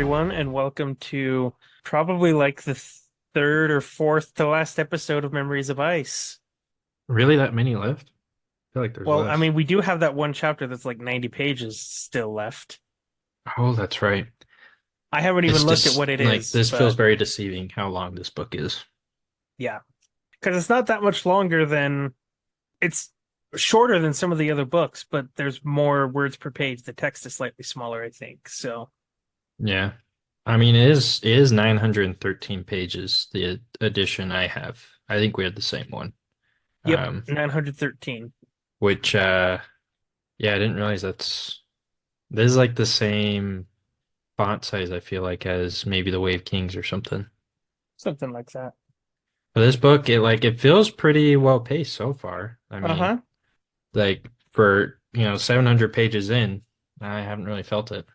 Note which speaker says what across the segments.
Speaker 1: everyone, and welcome to probably like the third or fourth to last episode of Memories of Ice.
Speaker 2: Really, that many left? I feel like there's
Speaker 1: Well, I
Speaker 2: less.
Speaker 1: mean, we do have that one chapter that's like 90 pages still left.
Speaker 2: Oh, that's right.
Speaker 1: I haven't
Speaker 2: It's
Speaker 1: even looked at
Speaker 2: just
Speaker 1: what it
Speaker 2: like
Speaker 1: is,
Speaker 2: this feels
Speaker 1: but
Speaker 2: very deceiving how long this book is.
Speaker 1: yeah, because it's not that much longer than it's shorter than some of the other books, but there's more words per page. The text is slightly smaller, I think. So,
Speaker 2: Yeah. I mean, it is 913 pages, the edition I have. I think we had the same one.
Speaker 1: yep,
Speaker 2: Um,
Speaker 1: 913.
Speaker 2: which yeah, I didn't realize this is like the same font size I feel like as maybe the Wave Kings or something.
Speaker 1: Something like that.
Speaker 2: But this book, it feels pretty well paced so far. I mean,
Speaker 1: Uh-huh.
Speaker 2: like for, 700 pages in, I haven't really felt it,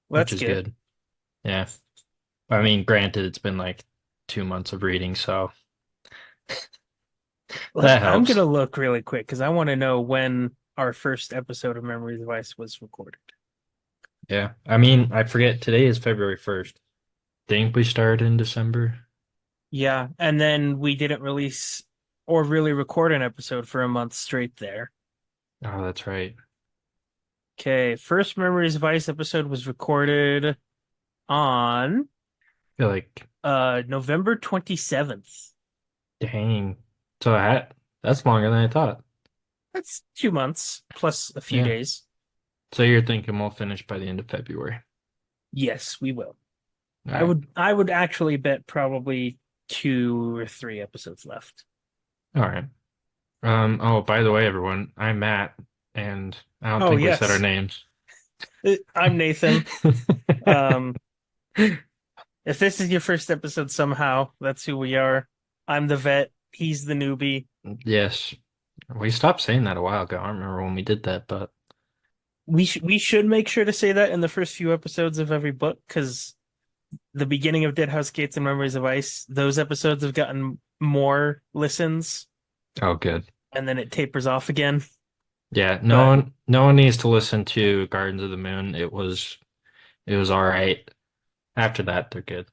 Speaker 2: which
Speaker 1: That's
Speaker 2: is
Speaker 1: good.
Speaker 2: good. Yeah. I mean, granted, it's been like 2 months of reading, so that
Speaker 1: I'm
Speaker 2: helps.
Speaker 1: gonna look really quick because I want to know when our first episode of Memories of Ice was recorded.
Speaker 2: Yeah. I mean, I forget today is February 1st. Think we started in December?
Speaker 1: Yeah, and then we didn't release or really record an episode for a month straight there.
Speaker 2: Oh, that's right.
Speaker 1: Okay, first Memories of Ice episode was recorded on
Speaker 2: I feel like,
Speaker 1: November 27th.
Speaker 2: dang. So that's longer than I thought.
Speaker 1: That's 2 months plus a few
Speaker 2: Yeah.
Speaker 1: days.
Speaker 2: So you're thinking we'll finish by the end of February.
Speaker 1: Yes, we will.
Speaker 2: All
Speaker 1: I
Speaker 2: right.
Speaker 1: would I would actually bet probably 2 or 3 episodes left.
Speaker 2: All right. Oh, by the way, everyone, I'm Matt, and I don't
Speaker 1: Oh,
Speaker 2: think we said our
Speaker 1: yes.
Speaker 2: names.
Speaker 1: I'm Nathan. Um, if this is your first episode somehow, that's who we are. I'm the vet. He's the newbie.
Speaker 2: Yes. We stopped saying that a while ago. I don't remember when we did that, but
Speaker 1: We should make sure to say that in the first few episodes of every book because the beginning of Dead House Gates and Memories of Ice, those episodes have gotten more listens,
Speaker 2: oh, good.
Speaker 1: and then it tapers off again.
Speaker 2: Yeah,
Speaker 1: But
Speaker 2: no one needs to listen to Gardens of the Moon. It was all right. After that, they're good.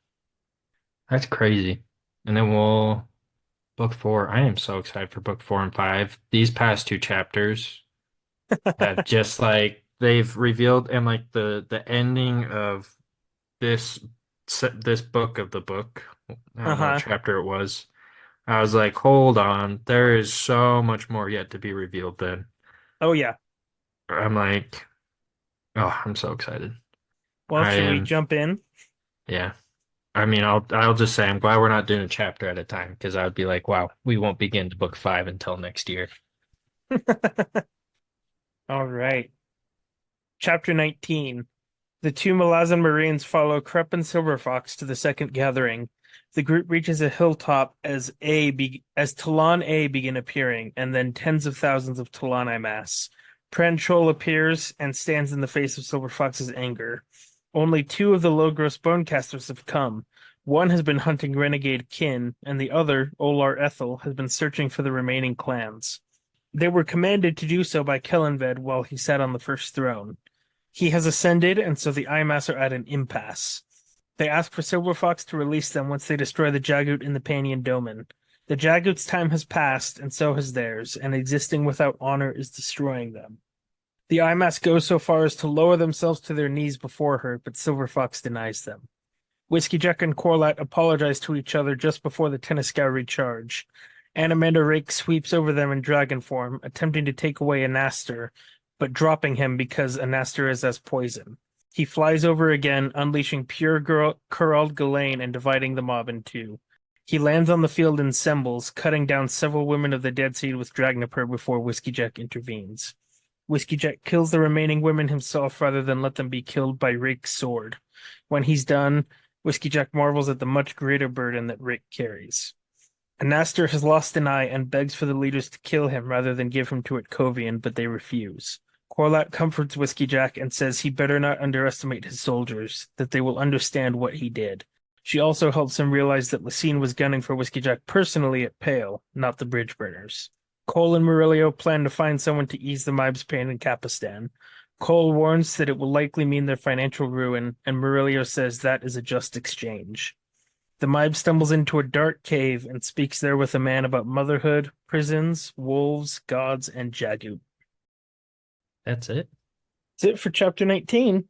Speaker 2: That's crazy. And then we'll book four. I am so excited for book four and five. These past two chapters have just like they've revealed and like the ending of this this book of the book. I don't know what
Speaker 1: uh-huh.
Speaker 2: chapter it was. I was like, hold on, there is so much more yet to be revealed then.
Speaker 1: Oh yeah.
Speaker 2: I'm like, oh, I'm so excited.
Speaker 1: Well,
Speaker 2: I
Speaker 1: should we
Speaker 2: am,
Speaker 1: jump in?
Speaker 2: yeah. I mean, I'll just say I'm glad we're not doing a chapter at a time because I would be like, wow, we won't begin to book five until next year.
Speaker 1: All right. Chapter 19. The two Malazan Marines follow Kruppe and Silverfox to the second gathering. The group reaches a hilltop as Talon A begin appearing, and then tens of thousands of Talani mass. Pran Chol appears and stands in the face of Silverfox's anger. Only two of the Logros Bonecasters have come. One has been hunting renegade kin, and the other, Olar Ethel, has been searching for the remaining clans. They were commanded to do so by Kellanved while he sat on the first throne. He has ascended, and so the Imass are at an impasse. They ask for Silverfox to release them once they destroy the Jagut in the Panian Domain. The Jagut's time has passed, and so has theirs, and existing without honor is destroying them. The Imass go so far as to lower themselves to their knees before her, but Silverfox denies them. Whiskeyjack and Korlat apologize to each other just before the Tenniscow recharge. Animander Rake sweeps over them in dragon form, attempting to take away Anaster, but dropping him because Anaster is as poison. He flies over again, unleashing pure Kurald Ghislaine and dividing the mob in two. He lands on the field in Sembles, cutting down several women of the Dead Seed with Dragniper before Whiskeyjack intervenes. Whiskeyjack kills the remaining women himself rather than let them be killed by Rake's sword. When he's done, Whiskeyjack marvels at the much greater burden that Rake carries. Anaster has lost an eye and begs for the leaders to kill him rather than give him to Itkovian, but they refuse. Korlat comforts Whiskeyjack and says he better not underestimate his soldiers, that they will understand what he did. She also helps him realize that Lysine was gunning for Whiskeyjack personally at Pale, not the bridge burners. Cole and Murillo plan to find someone to ease the Mibes' pain in Capistan. Cole warns that it will likely mean their financial ruin, and Murillo says that is a just exchange. The Mibe stumbles into a dark cave and speaks there with a man about motherhood, prisons, wolves, gods, and Jagu.
Speaker 2: That's it.
Speaker 1: That's it for chapter 19.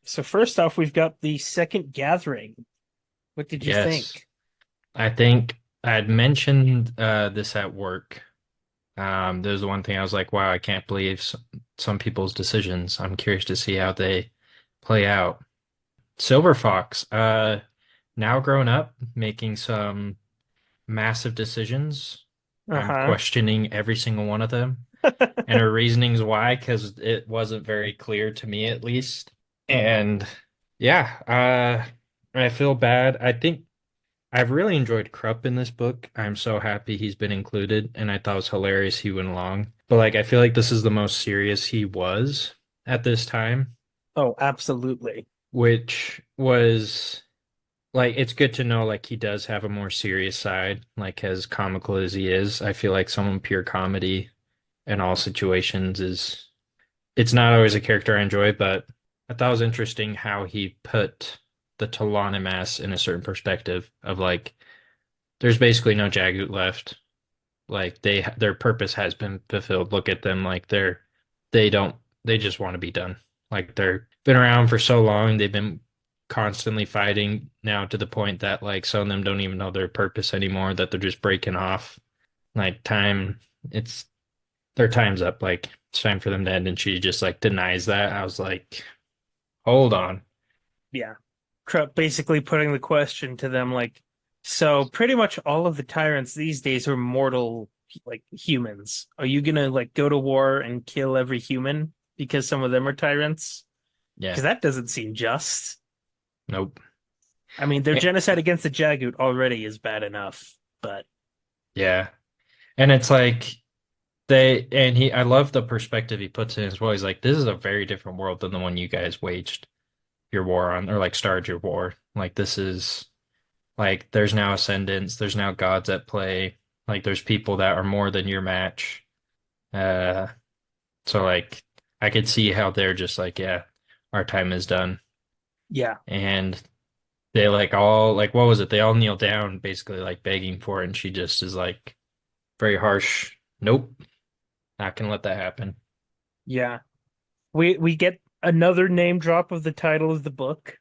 Speaker 1: So first off, we've got the second gathering. What did you
Speaker 2: Yes.
Speaker 1: think?
Speaker 2: I think I'd mentioned this at work. There's the one thing I was like, wow, I can't believe some people's decisions. I'm curious to see how they play out. Silver Fox, now grown up, making some massive decisions. I'm
Speaker 1: Uh-huh.
Speaker 2: questioning every single one of them and her reasonings why, because it wasn't very clear to me at least. And yeah, I feel bad. I think I've really enjoyed Krupp in this book. I'm so happy he's been included, and I thought it was hilarious he went along. But like, I feel like this is the most serious he was at this time,
Speaker 1: Oh, absolutely.
Speaker 2: which was like, it's good to know like he does have a more serious side, like as comical as he is. I feel like someone pure comedy in all situations is it's not always a character I enjoy, but I thought it was interesting how he put the Talanimas in a certain perspective of like there's basically no Jagut left. Like their purpose has been fulfilled. Look at them like they don't they just want to be done. Like they're been around for so long, they've been constantly fighting now to the point that like some of them don't even know their purpose anymore, that they're just breaking off. Like time it's their time's up. Like it's time for them to end and she just like denies that. I was like, hold on.
Speaker 1: Yeah. Krupp basically putting the question to them like, so pretty much all of the tyrants these days are mortal like humans. Are you gonna like go to war and kill every human because some of them are tyrants?
Speaker 2: Yeah.
Speaker 1: Because that doesn't seem just.
Speaker 2: Nope.
Speaker 1: I mean, their
Speaker 2: Eh,
Speaker 1: genocide against the Jagut already is bad enough, but
Speaker 2: Yeah. And it's like they and he I love the perspective he puts in as well. He's like, this is a very different world than the one you guys waged your war on or like started your war. Like this is like there's now ascendants, there's now gods at play. Like there's people that are more than your match. Uh so like I could see how they're just like, yeah, our time is done.
Speaker 1: yeah,
Speaker 2: And they like all like what was it? They all kneel down basically like begging for it and she just is like very harsh. Nope, not gonna let that happen.
Speaker 1: yeah. We get another name drop of the title of the book,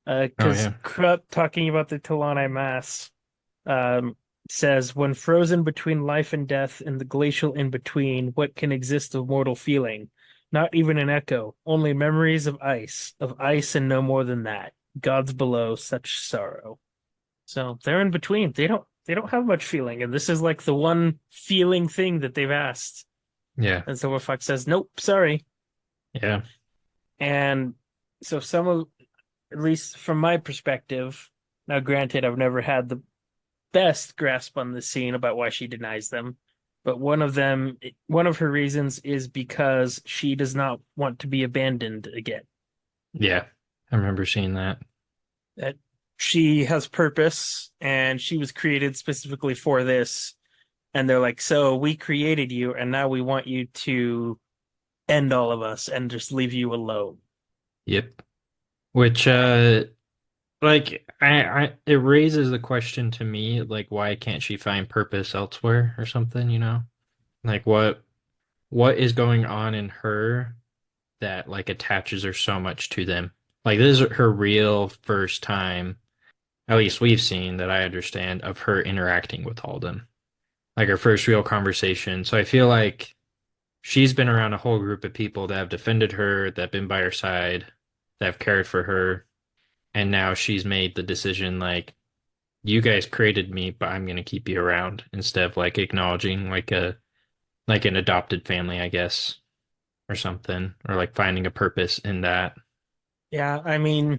Speaker 2: Oh
Speaker 1: because
Speaker 2: yeah.
Speaker 1: Krupp talking about the Talani Mass, um, says, when frozen between life and death in the glacial in between, what can exist of mortal feeling? Not even an echo, only memories of ice and no more than that. Gods below, such sorrow. So they're in between. They don't have much feeling, and this is like the one feeling thing that they've asked.
Speaker 2: Yeah.
Speaker 1: And Silverfox says, nope, sorry.
Speaker 2: Yeah.
Speaker 1: And so some of, at least from my perspective, now granted, I've never had the best grasp on the scene about why she denies them. But one of her reasons is because she does not want to be abandoned again.
Speaker 2: Yeah. I remember seeing that.
Speaker 1: That she has purpose and she was created specifically for this. And they're like, so we created you and now we want you to end all of us and just leave you alone.
Speaker 2: Yep. Which like I it raises the question to me like why can't she find purpose elsewhere or something, you know? Like what is going on in her that like attaches her so much to them? Like this is her real first time, at least we've seen that I understand of her interacting with Alden. Like her first real conversation. So I feel like she's been around a whole group of people that have defended her, that have been by her side, that have cared for her, and now she's made the decision like, you guys created me, but I'm gonna keep you around instead of like acknowledging like an adopted family, I guess, or something, or like finding a purpose in that.
Speaker 1: Yeah, I mean,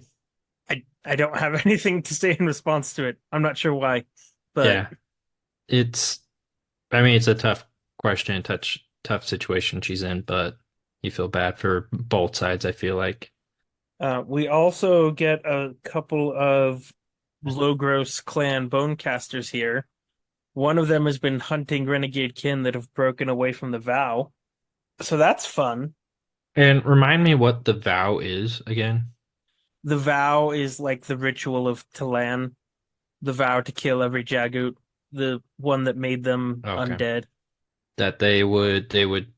Speaker 1: I don't have anything to say in response to it. I'm not sure why, but
Speaker 2: Yeah, it's I mean it's a tough question, tough situation she's in, but you feel bad for both sides, I feel like.
Speaker 1: we also get a couple of Logros clan bonecasters here. One of them has been hunting renegade kin that have broken away from the vow. So that's fun.
Speaker 2: And remind me what the vow is again.
Speaker 1: The vow is like the ritual of Talan, the vow to kill every Jagoot, the one that made them
Speaker 2: Okay.
Speaker 1: undead.
Speaker 2: That they would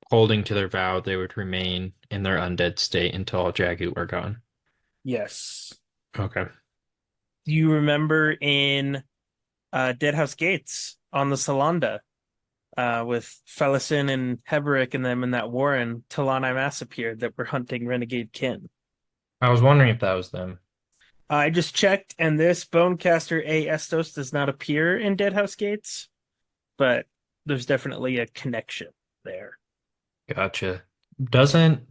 Speaker 2: holding to their vow, they would remain in their undead state until all Jagu were gone.
Speaker 1: Yes.
Speaker 2: Okay.
Speaker 1: Do you remember in Deadhouse Gates on the Salanda with Felison and Heberick and them in that warren, Talani Mass appeared that were hunting renegade kin.
Speaker 2: I was wondering if that was them.
Speaker 1: I just checked, and this Bonecaster A. Estos does not appear in Deadhouse Gates, but there's definitely a connection there.
Speaker 2: Gotcha. Doesn't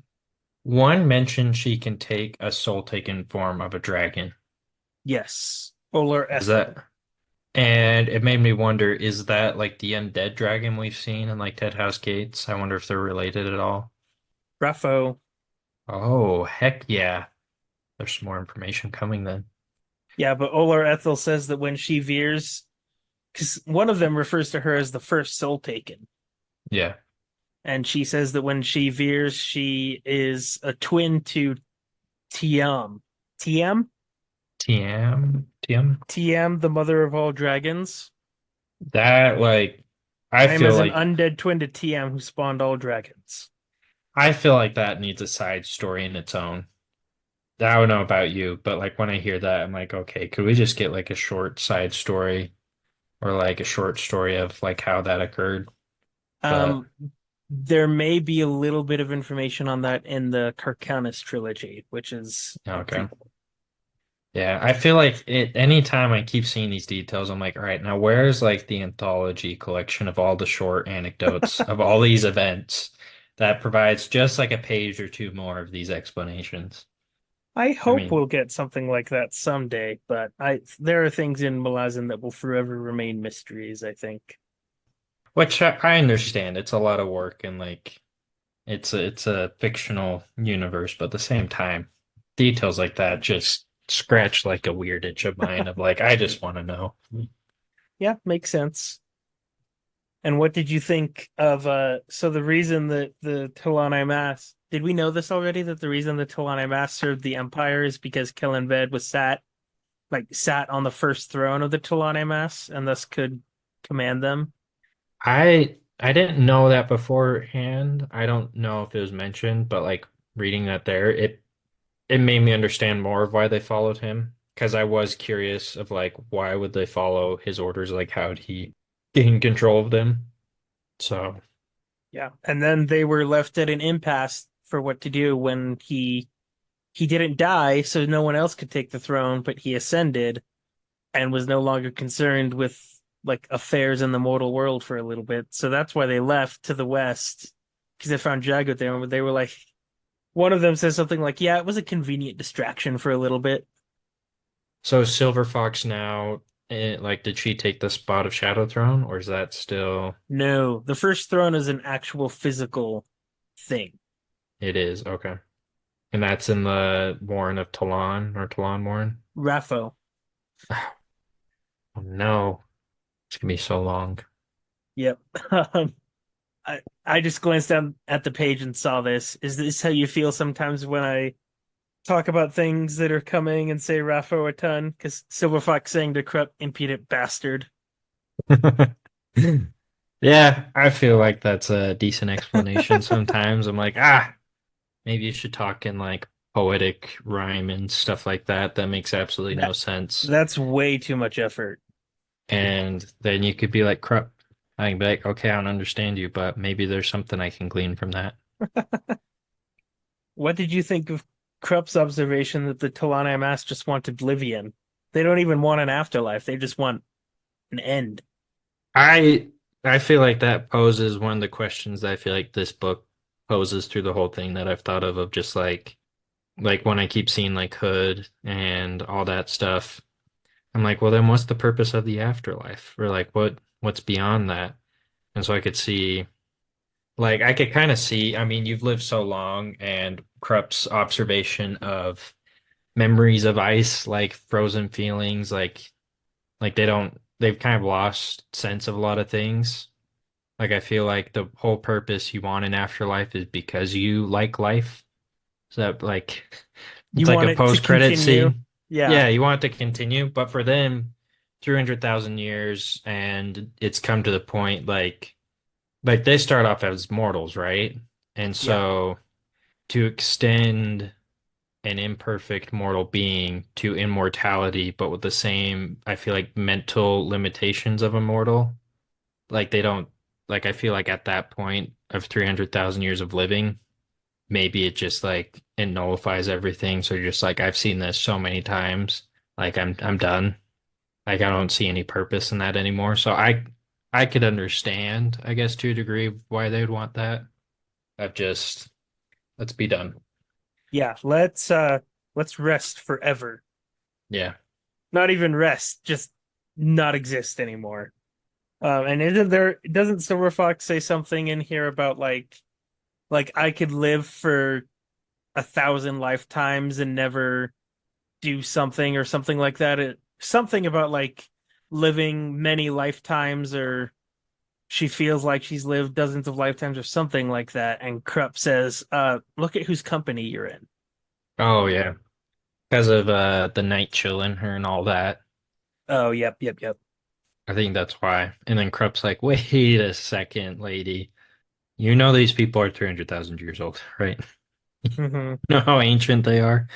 Speaker 2: one mention she can take a soul taken form of a dragon?
Speaker 1: Yes. Olar
Speaker 2: Is
Speaker 1: Ethel.
Speaker 2: that and it made me wonder, is that like the undead dragon we've seen in like Dead House Gates? I wonder if they're related at all.
Speaker 1: Raffo.
Speaker 2: Oh, heck yeah. There's some more information coming then.
Speaker 1: Yeah, but Olar Ethel says that when she veers, because one of them refers to her as the first soul taken.
Speaker 2: Yeah.
Speaker 1: And she says that when she veers, she is a twin to Tiam. Tiam?
Speaker 2: TM?
Speaker 1: Tiam, the mother of all dragons.
Speaker 2: That like I
Speaker 1: I am
Speaker 2: feel
Speaker 1: as an
Speaker 2: like
Speaker 1: undead twin to Tiam who spawned all dragons.
Speaker 2: I feel like that needs a side story in its own. I don't know about you, but like when I hear that, I'm like, okay, could we just get like a short side story or like a short story of like how that occurred? But
Speaker 1: Um, there may be a little bit of information on that in the Carcanus trilogy, which is a
Speaker 2: okay.
Speaker 1: prequel.
Speaker 2: Yeah, I feel like anytime I keep seeing these details, I'm like, all right, now where's like the anthology collection of all the short anecdotes of all these events that provides just like a page or two more of these explanations?
Speaker 1: I
Speaker 2: I
Speaker 1: hope
Speaker 2: mean,
Speaker 1: we'll get something like that someday, but I there are things in Malazan that will forever remain mysteries, I think.
Speaker 2: which I understand. It's a lot of work and like it's a fictional universe, but at the same time, details like that just scratch like a weird itch of mine of like, I just want to know.
Speaker 1: Yeah, makes sense. And what did you think of so the reason that the Talani Mass did we know this already that the reason the Talani Mass served the Empire is because Kellanved was sat on the first throne of the Talani Mass and thus could command them?
Speaker 2: I didn't know that beforehand. I don't know if it was mentioned, but like reading that there, it made me understand more of why they followed him. Because I was curious of like why would they follow his orders? Like how would he gain control of them? So
Speaker 1: Yeah. And then they were left at an impasse for what to do when he didn't die, so no one else could take the throne, but he ascended and was no longer concerned with like affairs in the mortal world for a little bit. So that's why they left to the west because they found Jagut there. And they were like, one of them says something like, "Yeah, it was a convenient distraction for a little bit."
Speaker 2: so Silver Fox now, like, did she take the spot of Shadow Throne, or is that still?
Speaker 1: No, the first throne is an actual physical thing.
Speaker 2: It is okay, and that's in the Warren of Talon or Talon Warren.
Speaker 1: Raffo.
Speaker 2: Oh no, it's gonna be so long.
Speaker 1: Yep. Um, I just glanced down at the page and saw this. Is this how you feel sometimes when I talk about things that are coming and say Raffo a ton? Because Silver Fox saying to Krupp, impudent bastard.
Speaker 2: Yeah, I feel like that's a decent explanation sometimes. I'm like, maybe you should talk in like poetic rhyme and stuff like that. That makes absolutely no
Speaker 1: That
Speaker 2: sense.
Speaker 1: that's way too much effort.
Speaker 2: And then you could be like, Krupp. I can be like, okay, I don't understand you, but maybe there's something I can glean from that.
Speaker 1: What did you think of Krupp's observation that the Talani Mass just want oblivion? They don't even want an afterlife. They just want an end.
Speaker 2: I I feel like that poses one of the questions that I feel like this book poses through the whole thing that I've thought of just like when I keep seeing like Hood and all that stuff, I'm like, well then what's the purpose of the afterlife? Or like what's beyond that? And so I could see like I could kind of see, I mean, you've lived so long and Krupp's observation of memories of ice, like frozen feelings, like they've kind of lost sense of a lot of things. Like I feel like the whole purpose you want an afterlife is because you like life. So that like it's
Speaker 1: You
Speaker 2: like
Speaker 1: want
Speaker 2: a
Speaker 1: it to
Speaker 2: post-credit
Speaker 1: continue?
Speaker 2: scene.
Speaker 1: Yeah,
Speaker 2: Yeah, you want it to continue, but for them, 300,000 years and it's come to the point like they start off as mortals, right? And
Speaker 1: yeah,
Speaker 2: so to extend an imperfect mortal being to immortality, but with the same, I feel like mental limitations of a mortal. Like they don't, like I feel like at that point of 300,000 years of living, maybe it just like it nullifies everything. So you're just like, I've seen this so many times. Like I'm done. Like I don't see any purpose in that anymore. So I could understand, I guess, to a degree why they would want that. I've just let's be done.
Speaker 1: yeah. Let's rest forever.
Speaker 2: Yeah.
Speaker 1: Not even rest, just not exist anymore. And isn't there? Doesn't Silver Fox say something in here about like I could live for 1,000 lifetimes and never do something or something like that? Something about like living many lifetimes, or she feels like she's lived dozens of lifetimes or something like that. And Krupp says, look at whose company you're in.
Speaker 2: Oh yeah. Because of the night chill in her and all that.
Speaker 1: Oh, yep, yep, yep.
Speaker 2: I think that's why. And then Krupp's like, wait a second, lady. You know these people are 300,000 years old, right?
Speaker 1: Hmm.
Speaker 2: You know how ancient they are?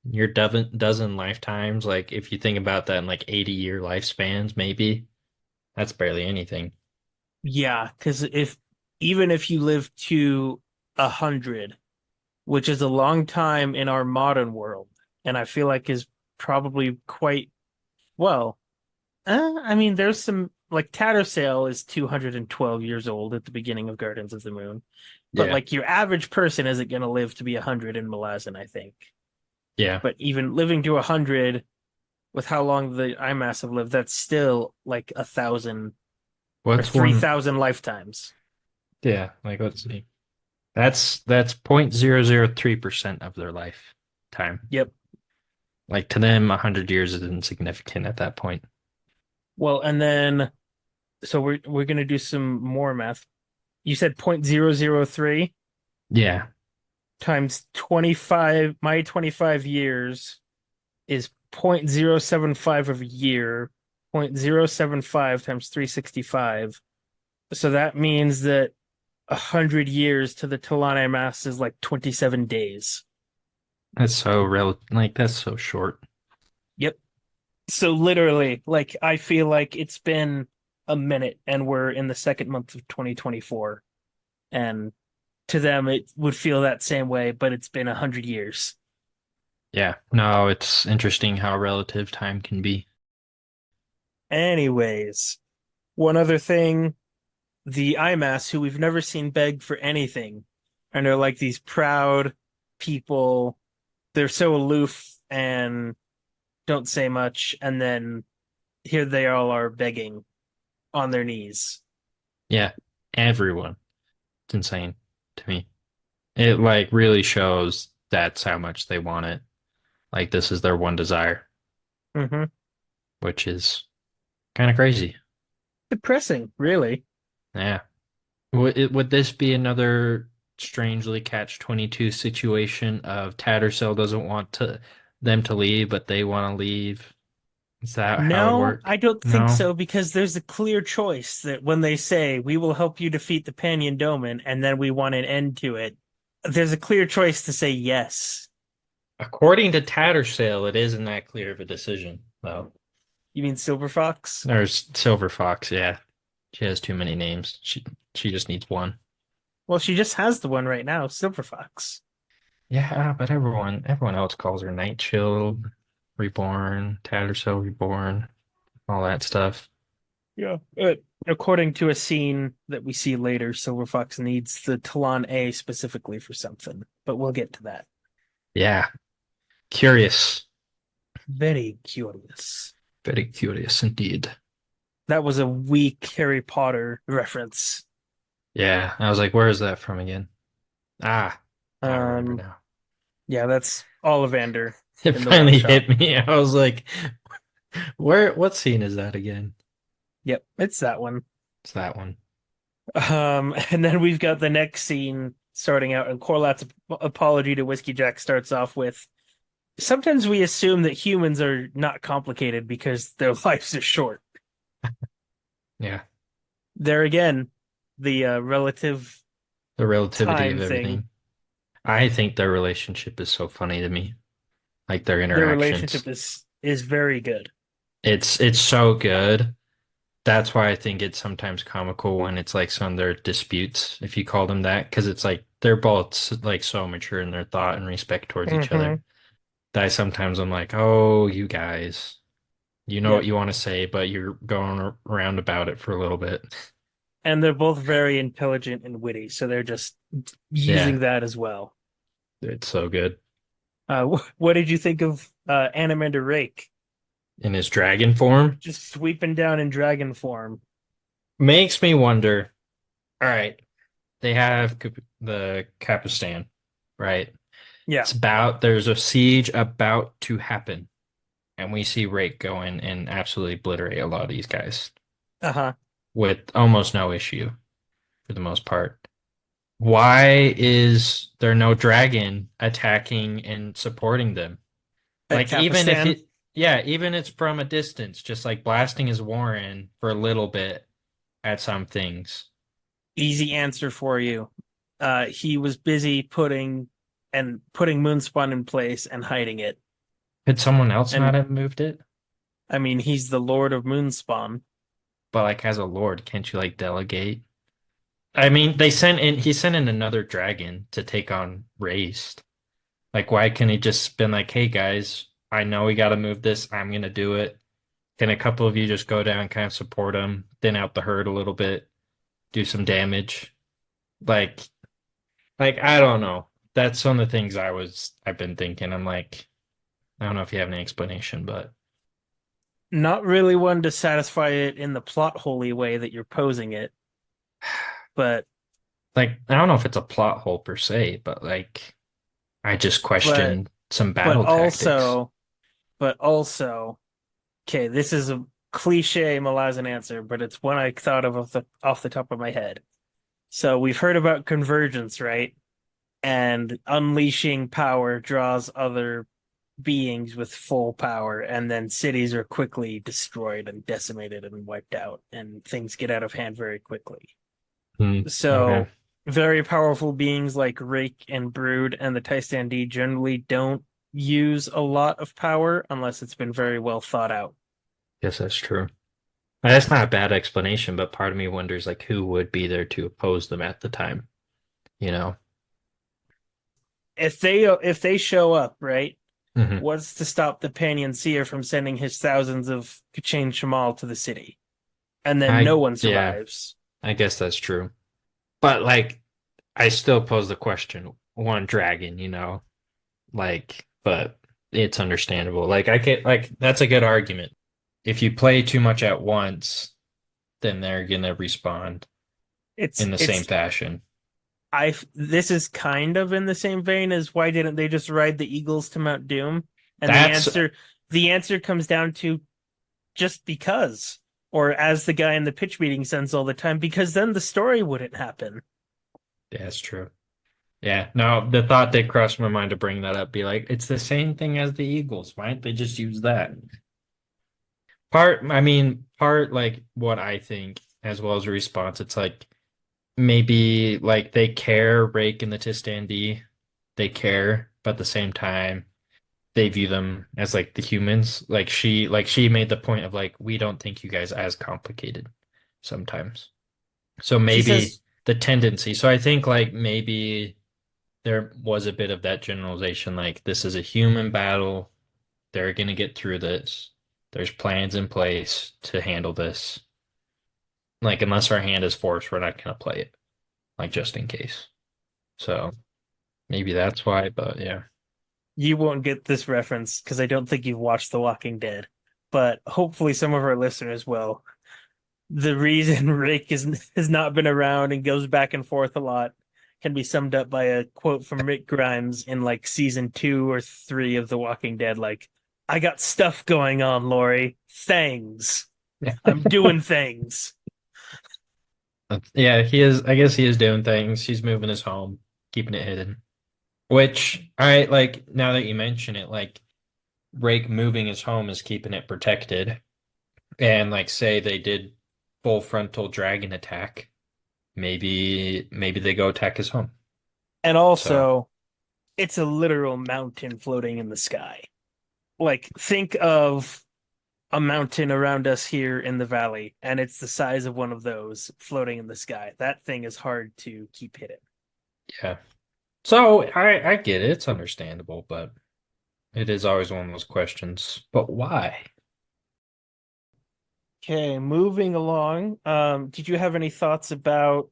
Speaker 2: Your dozen lifetimes, like if you think about that in like 80-year lifespans, maybe that's barely anything.
Speaker 1: Yeah, because if even if you live to 100, which is a long time in our modern world, and I feel like is probably quite well. I mean, there's some like Tattersail is 212 years old at the beginning of Gardens of the Moon, but
Speaker 2: Yeah.
Speaker 1: like your average person isn't going to live to be 100 in Malazan, I think.
Speaker 2: Yeah.
Speaker 1: But even living to 100 with how long the IMAS have lived, that's still like 1,000 or
Speaker 2: What's one?
Speaker 1: 3,000 lifetimes.
Speaker 2: Yeah, like let's see. That's 0.003% of their lifetime.
Speaker 1: Yep.
Speaker 2: Like to them, 100 years is insignificant at that point.
Speaker 1: Well, and then so we're gonna do some more math. You said 0.003
Speaker 2: Yeah.
Speaker 1: times 25, my 25 years is 0.075 of a year. 0.075 times 365. So that means that 100 years to the Talane mass is like 27 days.
Speaker 2: That's so like that's so short.
Speaker 1: Yep. So literally, like I feel like it's been a minute and we're in the second month of 2024. And to them it would feel that same way, but it's been 100 years.
Speaker 2: Yeah. No, it's interesting how relative time can be.
Speaker 1: Anyways, one other thing, the IMAS, who we've never seen beg for anything, and they're like these proud people. They're so aloof and don't say much, and then here they all are begging on their knees.
Speaker 2: Yeah. Everyone. It's insane to me. It like really shows that's how much they want it. Like this is their one desire,
Speaker 1: Hmm.
Speaker 2: which is kind of crazy.
Speaker 1: Depressing, really.
Speaker 2: Yeah. Would this be another strangely catch-22 situation of Tattersall doesn't want to them to leave, but they want to leave? Is that how it
Speaker 1: No,
Speaker 2: work?
Speaker 1: I don't think
Speaker 2: No?
Speaker 1: so because there's a clear choice that when they say we will help you defeat the Panyan Doman and then we want an end to it, there's a clear choice to say yes.
Speaker 2: According to Tattersall, it isn't that clear of a decision, though.
Speaker 1: You mean Silver Fox?
Speaker 2: There's Silver Fox, yeah. She has too many names. She just needs one.
Speaker 1: Well, she just has the one right now, Silver Fox.
Speaker 2: Yeah, but everyone else calls her Nightshield, Reborn, Tattersall Reborn, all that stuff.
Speaker 1: Yeah. According to a scene that we see later, Silver Fox needs the Talon A specifically for something, but we'll get to that.
Speaker 2: Yeah, curious.
Speaker 1: Very curious.
Speaker 2: Very curious indeed.
Speaker 1: That was a weak Harry Potter reference.
Speaker 2: Yeah, I was like, where is that from again? Ah, I remember
Speaker 1: Um,
Speaker 2: now.
Speaker 1: yeah, that's Ollivander
Speaker 2: It
Speaker 1: in the one
Speaker 2: finally
Speaker 1: shot.
Speaker 2: hit me. I was like, what scene is that again?
Speaker 1: Yep, it's that one.
Speaker 2: It's that one.
Speaker 1: And then we've got the next scene starting out, and Korlat's apology to Whiskeyjack starts off with, sometimes we assume that humans are not complicated because their lives are short.
Speaker 2: Yeah,
Speaker 1: There again, the relative
Speaker 2: the relativity
Speaker 1: time
Speaker 2: of
Speaker 1: thing.
Speaker 2: everything. I think their relationship is so funny to me. Like their
Speaker 1: Their relationship
Speaker 2: interactions.
Speaker 1: is very good.
Speaker 2: It's so good. That's why I think it's sometimes comical when it's like some of their disputes, if you call them that, because it's like they're both like so mature in their thought and respect towards each other.
Speaker 1: Hmm.
Speaker 2: That I sometimes I'm like, oh, you guys, you know what
Speaker 1: Yep.
Speaker 2: you want to say, but you're going around about it for a little bit.
Speaker 1: And they're both very intelligent and witty, so they're just using
Speaker 2: Yeah,
Speaker 1: that as well.
Speaker 2: it's so good.
Speaker 1: What did you think of Animander Rake
Speaker 2: In his dragon form,
Speaker 1: just sweeping down in dragon form?
Speaker 2: makes me wonder. All right, they have the Capistan, right?
Speaker 1: Yeah.
Speaker 2: There's a siege about to happen, and we see Rake go in and absolutely obliterate a lot of these guys
Speaker 1: Uh-huh.
Speaker 2: with almost no issue for the most part. Why is there no dragon attacking and supporting them?
Speaker 1: At
Speaker 2: Like even if
Speaker 1: Capistan,
Speaker 2: it, yeah, even it's from a distance, just like blasting his warren for a little bit at some things.
Speaker 1: easy answer for you. He was busy putting Moonspawn in place and hiding it.
Speaker 2: Could someone else not
Speaker 1: And
Speaker 2: have moved it?
Speaker 1: I mean, he's the Lord of Moonspawn.
Speaker 2: But like as a lord, can't you like delegate? I mean, he sent in another dragon to take on Raced. Like, why can't he just been like, hey guys, I know we gotta move this, I'm gonna do it. Can a couple of you just go down, kind of support him, thin out the herd a little bit, do some damage? Like, I don't know. That's some of the things I've been thinking. I'm like, I don't know if you have any explanation, but
Speaker 1: Not really one to satisfy it in the plot holy way that you're posing it, but
Speaker 2: like, I don't know if it's a plot hole per se, but like, I just
Speaker 1: but
Speaker 2: question some
Speaker 1: but
Speaker 2: battle tactics.
Speaker 1: also but also okay, this is a cliche Malazan answer, but it's one I thought of off the top of my head. So we've heard about convergence, right? And unleashing power draws other beings with full power, and then cities are quickly destroyed and decimated and wiped out, and things get out of hand very quickly.
Speaker 2: Hmm. Okay.
Speaker 1: So very powerful beings like Rake and Brood and the Tystandi generally don't use a lot of power unless it's been very well thought out.
Speaker 2: Guess that's true. That's not a bad explanation, but part of me wonders like who would be there to oppose them at the time, you know?
Speaker 1: If they show up, right?
Speaker 2: Hmm.
Speaker 1: What's to stop the Panyan Seer from sending his thousands of Kachin Shamal to the city? And then no one
Speaker 2: Yeah,
Speaker 1: survives.
Speaker 2: I guess that's true. But like, I still pose the question, one dragon, but it's understandable. Like, I get, like, that's a good argument. If you play too much at once, then they're gonna respond
Speaker 1: It's
Speaker 2: in the same
Speaker 1: it's
Speaker 2: fashion.
Speaker 1: I this is kind of in the same vein as why didn't they just ride the Eagles to Mount Doom? And
Speaker 2: That's,
Speaker 1: the answer comes down to just because, or as the guy in the pitch meeting says all the time, because then the story wouldn't happen.
Speaker 2: that's true. Yeah, no, the thought did cross my mind to bring that up, be like, it's the same thing as the Eagles. Why don't they just use that? Part like what I think as well as a response, it's like maybe like they care, Rake and the Tistandi, they care, but at the same time, they view them as like the humans. Like she made the point of like, we don't think you guys as complicated sometimes. So
Speaker 1: She
Speaker 2: maybe
Speaker 1: says
Speaker 2: the tendency. So I think like maybe there was a bit of that generalization, like this is a human battle. They're gonna get through this. There's plans in place to handle this. Like unless our hand is forced, we're not gonna play it. Like just in case. So maybe that's why, but yeah.
Speaker 1: you won't get this reference because I don't think you've watched The Walking Dead, but hopefully some of our listeners will. The reason Rick has not been around and goes back and forth a lot can be summed up by a quote from Rick Grimes in like season 2 or 3 of The Walking Dead, like, I got stuff going on, Lori. Things.
Speaker 2: Yeah.
Speaker 1: I'm doing things.
Speaker 2: Yeah, he is. I guess he is doing things. He's moving his home, keeping it hidden. Which I like now that you mention it, like Rake moving his home is keeping it protected. And like say they did full frontal dragon attack, maybe they go attack his home.
Speaker 1: And
Speaker 2: So
Speaker 1: also, it's a literal mountain floating in the sky. Like, think of a mountain around us here in the valley, and it's the size of one of those floating in the sky. That thing is hard to keep hidden.
Speaker 2: yeah. So I get it. It's understandable, but it is always one of those questions. But why?
Speaker 1: Okay, moving along. Did you have any thoughts about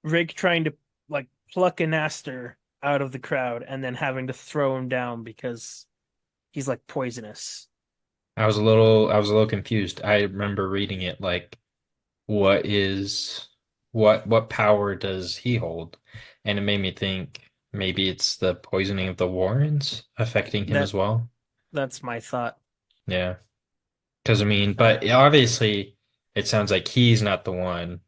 Speaker 1: Rick trying to like pluck a Naster out of the crowd and then having to throw him down because he's like poisonous?
Speaker 2: I was a little confused. I remember reading it like what is what power does he hold? And it made me think maybe it's the poisoning of the Warrens affecting him
Speaker 1: That
Speaker 2: as well.
Speaker 1: that's my thought.
Speaker 2: Yeah. Because I mean, but
Speaker 1: Um,
Speaker 2: obviously it sounds like he's not the one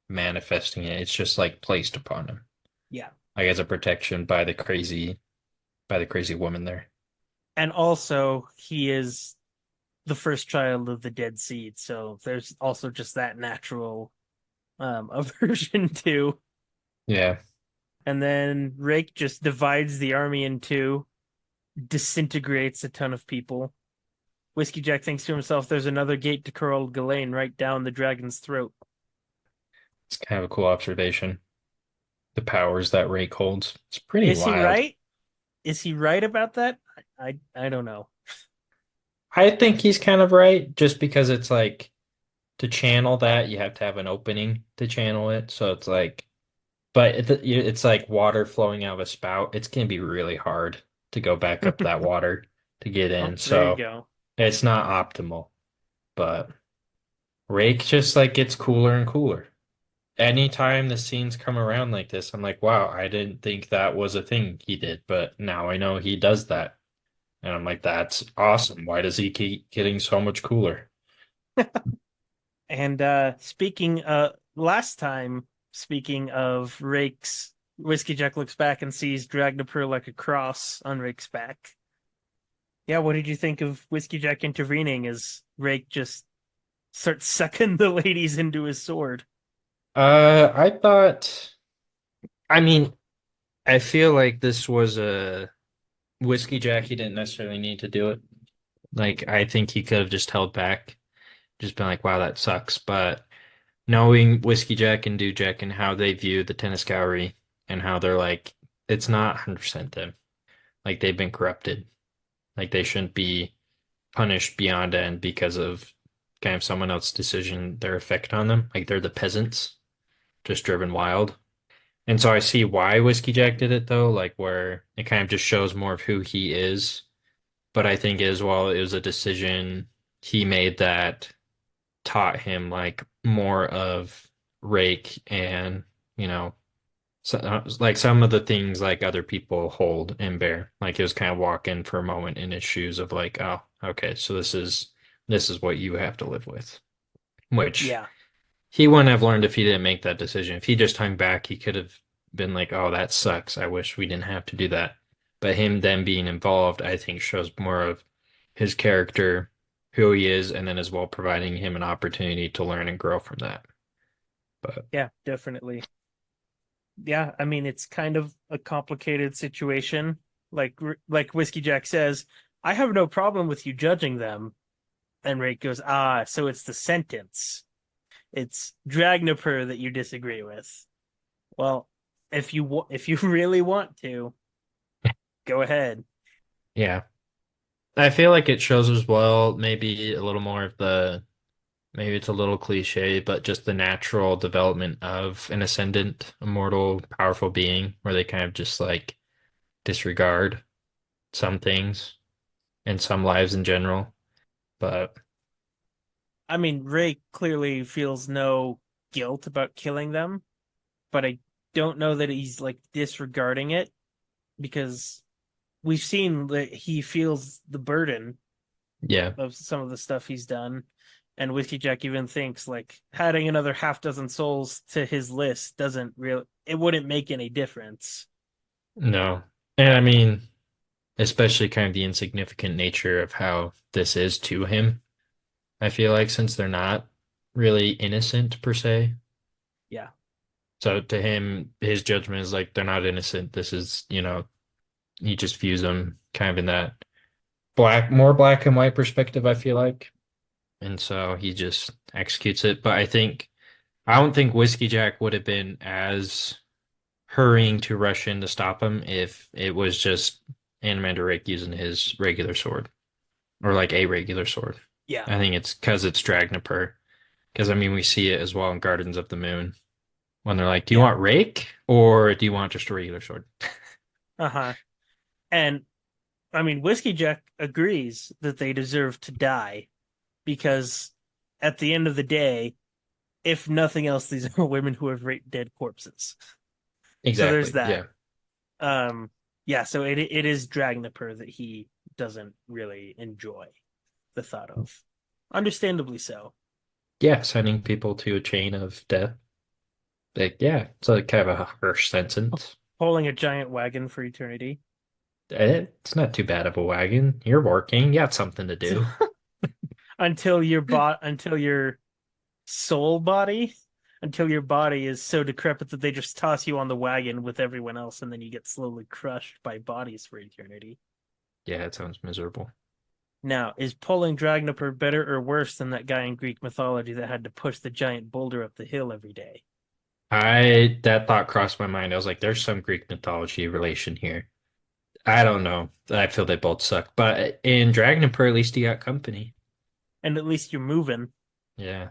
Speaker 2: manifesting it. It's just like placed upon him.
Speaker 1: yeah.
Speaker 2: Like as a protection by the crazy woman there.
Speaker 1: And also he is the first child of the dead seed, so there's also just that natural aversion too.
Speaker 2: Yeah.
Speaker 1: And then Rake just divides the army in two, disintegrates a ton of people. Whiskeyjack thinks to himself, "There's another gate to Coral Galen right down the dragon's throat."
Speaker 2: It's kind of a cool observation. The powers that Rake holds. It's pretty
Speaker 1: Is he
Speaker 2: wild.
Speaker 1: right? Is he right about that? I don't know.
Speaker 2: I think he's kind of right, just because it's like to channel that, you have to have an opening to channel it. So it's like, but it's like water flowing out of a spout. It's gonna be really hard to go back up that water to get
Speaker 1: Oh,
Speaker 2: in.
Speaker 1: there you
Speaker 2: So
Speaker 1: go.
Speaker 2: it's not optimal. But Rake just like gets cooler and cooler. Anytime the scenes come around like this, I'm like, wow, I didn't think that was a thing he did, but now I know he does that. And I'm like, that's awesome. Why does he keep getting so much cooler?
Speaker 1: And speaking last time, speaking of Rake's, Whiskeyjack looks back and sees Dragnapur like a cross on Rake's back. Yeah, what did you think of Whiskeyjack intervening as Rake just starts sucking the ladies into his sword?
Speaker 2: I thought, I mean, I feel like this was a whiskey jack. He didn't necessarily need to do it. Like, I think he could have just held back, just been like, wow, that sucks. But knowing whiskey jack and dude jack and how they view the tennis gallery and how they're like, it's not 100% them. Like, they've been corrupted. Like, they shouldn't be punished beyond end because of kind of someone else's decision, their effect on them. Like, they're the peasants, just driven wild. And so I see why Whiskey Jack did it though, like where it kind of just shows more of who he is. But I think as well, it was a decision he made that taught him like more of rake and, you know, so, like some of the things like other people hold and bear. Like it was kind of walking for a moment in his shoes of like, oh, okay, so this is what you have to live with. Which
Speaker 1: Yeah,
Speaker 2: he wouldn't have learned if he didn't make that decision. If he just hung back, he could have been like, "Oh, that sucks. I wish we didn't have to do that." But him then being involved, I think, shows more of his character, who he is, and then as well providing him an opportunity to learn and grow from that. But
Speaker 1: yeah, definitely. Yeah, I mean it's kind of a complicated situation. Like Whiskey Jack says, I have no problem with you judging them. And Rake goes, "Ah, so it's the sentence. It's Dragnapur that you disagree with. Well, if you really want to, go ahead."
Speaker 2: yeah, I feel like it shows as well, maybe a little more of the, maybe it's a little cliche, but just the natural development of an ascendant, immortal, powerful being, where they kind of just like disregard some things and some lives in general. But
Speaker 1: I mean, Rake clearly feels no guilt about killing them, but I don't know that he's like disregarding it because we've seen that he feels the burden
Speaker 2: yeah,
Speaker 1: of some of the stuff he's done. And Whiskeyjack even thinks like adding another half dozen souls to his list doesn't really it wouldn't make any difference.
Speaker 2: No. And I mean, especially kind of the insignificant nature of how this is to him. I feel like since they're not really innocent per se.
Speaker 1: Yeah.
Speaker 2: So to him, his judgment is like they're not innocent. This is, he just views them kind of in that more black and white perspective, I feel like. And so he just executes it. But I don't think Whiskey Jack would have been as hurrying to rush in to stop him if it was just Animander Rick using his regular sword or like a regular sword.
Speaker 1: Yeah.
Speaker 2: I think it's because it's Dragnipur. Because I mean, we see it as well in Gardens of the Moon when they're like, "Do you
Speaker 1: Yeah.
Speaker 2: want rake or do you want just a regular sword?"
Speaker 1: Uh-huh. And I mean Whiskeyjack agrees that they deserve to die because at the end of the day, if nothing else, these are women who have raped dead corpses. So there's
Speaker 2: Exactly.
Speaker 1: that.
Speaker 2: Yeah.
Speaker 1: Um, yeah, so it is Dragnipur that he doesn't really enjoy the thought of. Understandably so.
Speaker 2: Yeah. Sending people to a chain of death. Like, yeah, it's like kind of a harsh sentence.
Speaker 1: Pulling a giant wagon for eternity.
Speaker 2: It's not too bad of a wagon. You're working. You got something to do.
Speaker 1: Until your soul body until your body is so decrepit that they just toss you on the wagon with everyone else and then you get slowly crushed by bodies for eternity.
Speaker 2: Yeah, it sounds miserable.
Speaker 1: Now, is pulling Dragnipur better or worse than that guy in Greek mythology that had to push the giant boulder up the hill every day?
Speaker 2: That thought crossed my mind. I was like, there's some Greek mythology relation here. I don't know. I feel they both suck. But in Dragon Emperor, at least he got company.
Speaker 1: And at least you're moving.
Speaker 2: Yeah.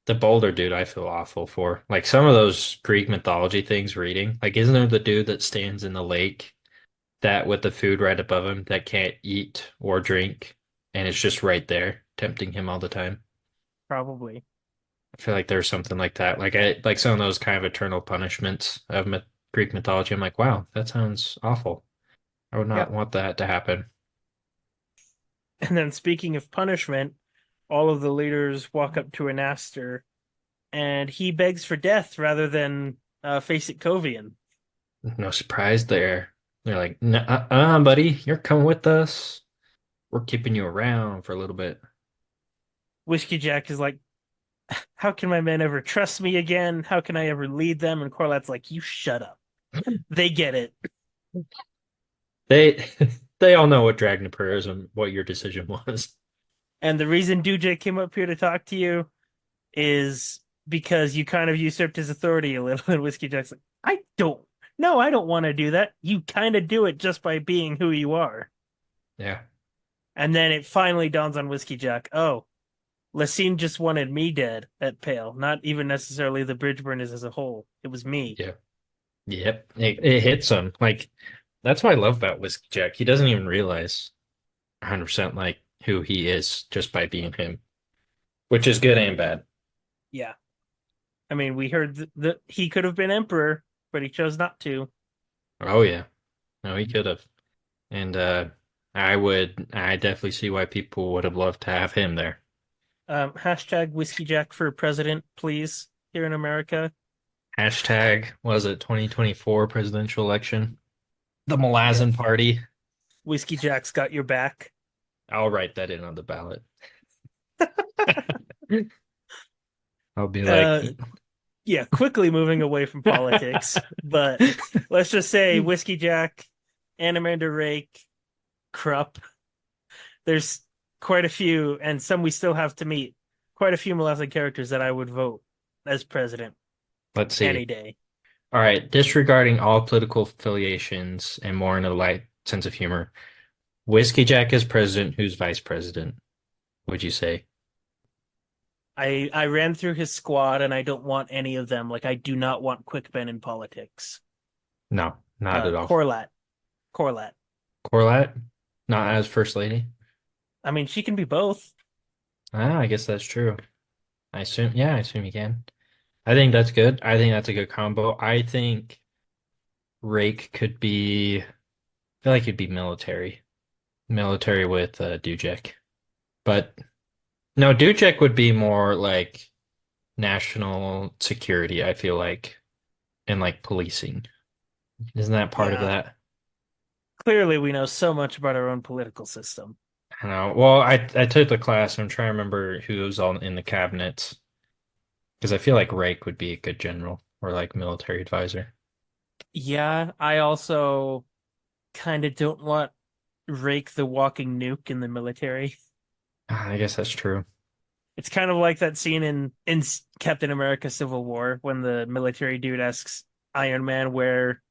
Speaker 2: The Boulder dude, I feel awful for. Like some of those Greek mythology things reading. Like, isn't there the dude that stands in the lake that with the food right above him that can't eat or drink and it's just right there, tempting him all the time?
Speaker 1: Probably.
Speaker 2: I feel like there's something like that. Like some of those kind of eternal punishments of Greek mythology. I'm like, wow, that sounds awful. I would not
Speaker 1: Yep.
Speaker 2: want that to happen.
Speaker 1: And then speaking of punishment, all of the leaders walk up to Anaster and he begs for death rather than face Itkovian.
Speaker 2: No surprise there. They're like, "Nuh-uh, buddy, you're coming with us. We're keeping you around for a little bit."
Speaker 1: Whiskeyjack is like, how can my men ever trust me again? How can I ever lead them? And Korlat's like, you shut up. They get it.
Speaker 2: They they all know what Dragnipur is and what your decision was.
Speaker 1: And the reason Duje came up here to talk to you is because you kind of usurped his authority a little. And Whiskeyjack's like, I don't want to do that. You kind of do it just by being who you are.
Speaker 2: Yeah,
Speaker 1: And then it finally dawns on Whiskeyjack, oh, Lacine just wanted me dead at Pale, not even necessarily the Bridgeburners as a whole. It was me.
Speaker 2: yeah, yep. It hits him. Like that's what I love about Whiskey Jack. He doesn't even realize 100% like who he is just by being him, which is good and bad.
Speaker 1: Yeah. I mean, we heard that he could have been emperor, but he chose not to.
Speaker 2: Oh yeah. No, he could have. And I definitely see why people would have loved to have him there.
Speaker 1: Hashtag Whiskeyjack for president, please, here in America.
Speaker 2: Hashtag, was it 2024 presidential election? The
Speaker 1: Yeah.
Speaker 2: Malazan party.
Speaker 1: Whiskeyjack's got your back.
Speaker 2: I'll write that in on the ballot. I'll be like,
Speaker 1: Uh, yeah, quickly moving away from politics, but let's just say Whiskeyjack, Animander Rake, Krupp. There's quite a few, and some we still have to meet. Quite a few Malazan characters that I would vote as president
Speaker 2: let's
Speaker 1: any
Speaker 2: see.
Speaker 1: day.
Speaker 2: All right, disregarding all political affiliations and more in a light sense of humor, Whiskey Jack is president, who's vice president, would you say?
Speaker 1: I ran through his squad, and I don't want any of them. Like I do not want Quick Ben in politics.
Speaker 2: No, not at all.
Speaker 1: Korlat, Korlat.
Speaker 2: Korlat, not as first lady.
Speaker 1: I mean, she can be both.
Speaker 2: Ah, I guess that's true. I assume you can. I think that's good. I think that's a good combo. I think Rake could be, I feel like he'd be military with Dujek, but No, Dujek would be more like national security, I feel like, and like policing. Isn't that part of
Speaker 1: Yeah.
Speaker 2: that?
Speaker 1: Clearly, we know so much about our own political system.
Speaker 2: I know. Well, I took the class. I'm trying to remember who was all in the cabinets because I feel like Rake would be a good general or like military advisor.
Speaker 1: Yeah, I also kind of don't want Rake the walking nuke in the military.
Speaker 2: I guess that's true.
Speaker 1: It's kind of like that scene in Captain America Civil War when the military dude asks Iron Man where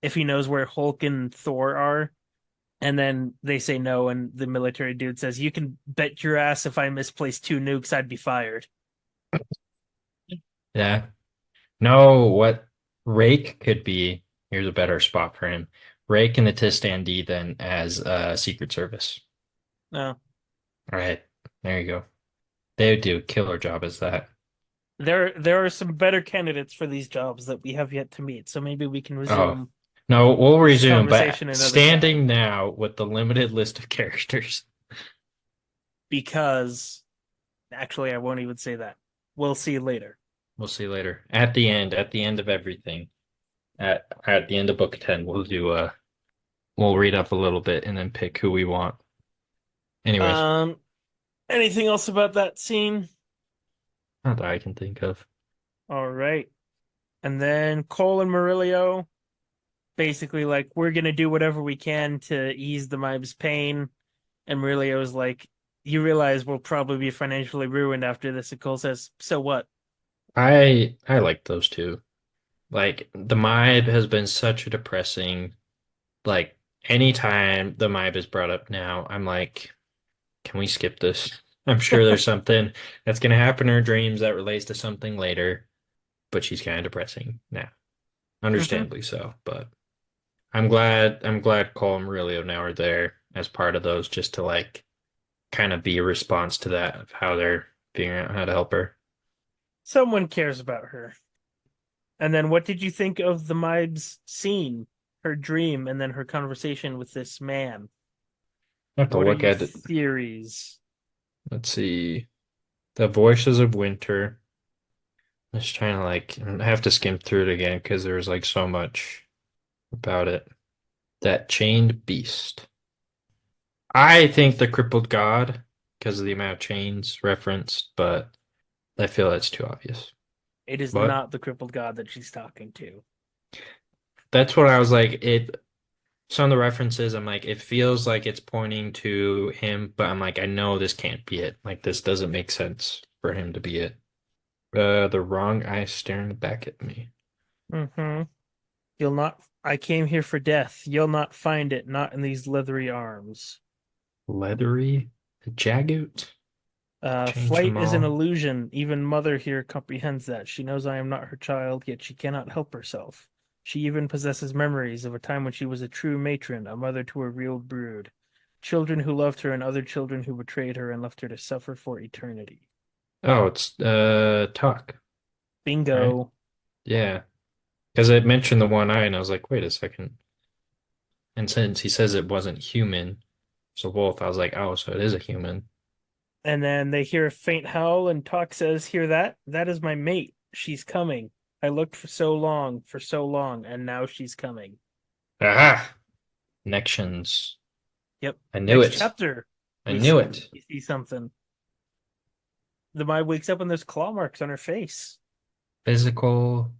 Speaker 1: if he knows where Hulk and Thor are, and then they say no, and the military dude says, "You can bet your ass if I misplaced two nukes, I'd be fired."
Speaker 2: Yeah. No, what Rake could be, here's a better spot for him. Rake in the Tistandi than as Secret Service.
Speaker 1: No,
Speaker 2: All right. There you go. They would do a killer job as that.
Speaker 1: there are some better candidates for these jobs that we have yet to meet, so maybe we can
Speaker 2: Oh,
Speaker 1: resume
Speaker 2: no, we'll
Speaker 1: this
Speaker 2: resume, but
Speaker 1: conversation another
Speaker 2: standing
Speaker 1: time
Speaker 2: now with the limited list of characters.
Speaker 1: because actually I won't even say that. We'll see later.
Speaker 2: We'll see later. At the end of everything, at the end of book 10, we'll read up a little bit and then pick who we want. Anyways,
Speaker 1: Um, anything else about that scene?
Speaker 2: not that I can think of.
Speaker 1: All right. And then Cole and Murillo basically like, we're gonna do whatever we can to ease the Mibes' pain. And Murillo's like, you realize we'll probably be financially ruined after this. And Cole says, so what?
Speaker 2: I like those two. Like the MIB has been such a depressing, like anytime the MIB is brought up now, I'm like, can we skip this? I'm sure there's something that's gonna happen in her dreams that relates to something later, but she's kind of depressing now.
Speaker 1: Hmm.
Speaker 2: Understandably so, but I'm glad Cole and Murillo now are there as part of those just to like kind of be a response to that of how they're figuring out how to help her.
Speaker 1: Someone cares about her. And then what did you think of the Mibes scene, her dream, and then her conversation with this man?
Speaker 2: I have to
Speaker 1: What are
Speaker 2: look
Speaker 1: your
Speaker 2: at it.
Speaker 1: theories?
Speaker 2: Let's see. The Voices of Winter. I'm just trying to like I have to skim through it again because there was like so much about it. That chained beast. I think the crippled god because of the amount of chains referenced, but I feel that's too obvious.
Speaker 1: It is
Speaker 2: But
Speaker 1: not the crippled god that she's talking to.
Speaker 2: that's what I was like. Some of the references, I'm like, it feels like it's pointing to him, but I'm like, I know this can't be it. Like this doesn't make sense for him to be it. The wrong eye staring back at me.
Speaker 1: Mm-hmm. You'll not. I came here for death. You'll not find it, not in these leathery arms.
Speaker 2: Leathery, the Jagoot. Change
Speaker 1: Flight
Speaker 2: them
Speaker 1: is an
Speaker 2: all.
Speaker 1: illusion. Even Mother here comprehends that. She knows I am not her child, yet she cannot help herself. She even possesses memories of a time when she was a true matron, a mother to a real brood. Children who loved her and other children who betrayed her and left her to suffer for eternity.
Speaker 2: Oh, it's Tuck, right?
Speaker 1: Bingo.
Speaker 2: Yeah. Because it mentioned the one eye, and I was like, wait a second. And since he says it wasn't human, so wolf, I was like, oh, so it is a human.
Speaker 1: And then they hear a faint howl, and Talk says, hear that? That is my mate. She's coming. I looked for so long, and now she's coming.
Speaker 2: Aha! Connections.
Speaker 1: Yep.
Speaker 2: I knew
Speaker 1: Next
Speaker 2: it.
Speaker 1: chapter,
Speaker 2: I knew it.
Speaker 1: we see something. The Mai wakes up and there's claw marks on her face.
Speaker 2: Physical.